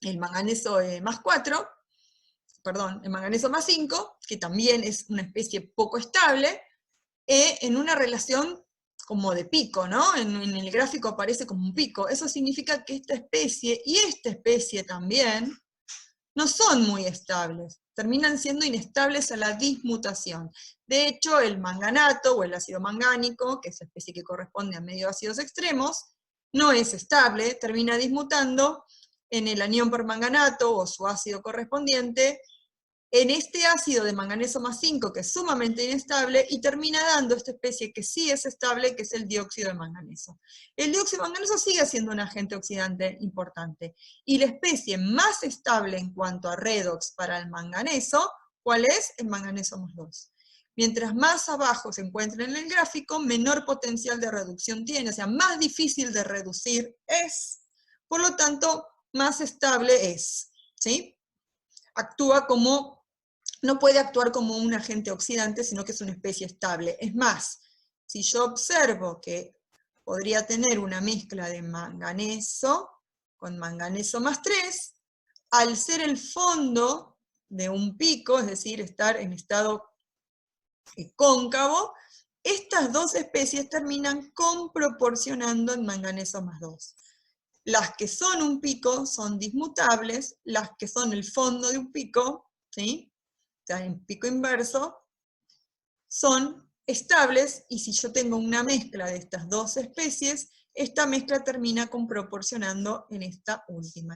el manganeso más 4, perdón, el manganeso más 5, que también es una especie poco estable, en una relación como de pico, ¿no? En el gráfico aparece como un pico. Eso significa que esta especie y esta especie también no son muy estables, terminan siendo inestables a la dismutación. De hecho, el manganato o el ácido mangánico, que es la especie que corresponde a medio ácidos extremos, no es estable, termina dismutando en el anión permanganato o su ácido correspondiente, en este ácido de manganeso más 5, que es sumamente inestable, y termina dando esta especie que sí es estable, que es el dióxido de manganeso. El dióxido de manganeso sigue siendo un agente oxidante importante. Y la especie más estable en cuanto a redox para el manganeso, ¿cuál es? El manganeso más 2. Mientras más abajo se encuentra en el gráfico, menor potencial de reducción tiene, o sea, más difícil de reducir es. Por lo tanto, más estable es, ¿sí? Actúa como, no puede actuar como un agente oxidante, sino que es una especie estable. Es más, si yo observo que podría tener una mezcla de manganeso con manganeso más 3, al ser el fondo de un pico, es decir, estar en estado cóncavo, estas dos especies terminan comproporcionando en manganeso más 2. Las que son un pico son dismutables, las que son el fondo de un pico, ¿sí? O sea, en pico inverso, son estables, y si yo tengo una mezcla de estas dos especies, esta mezcla termina comproporcionando en esta última.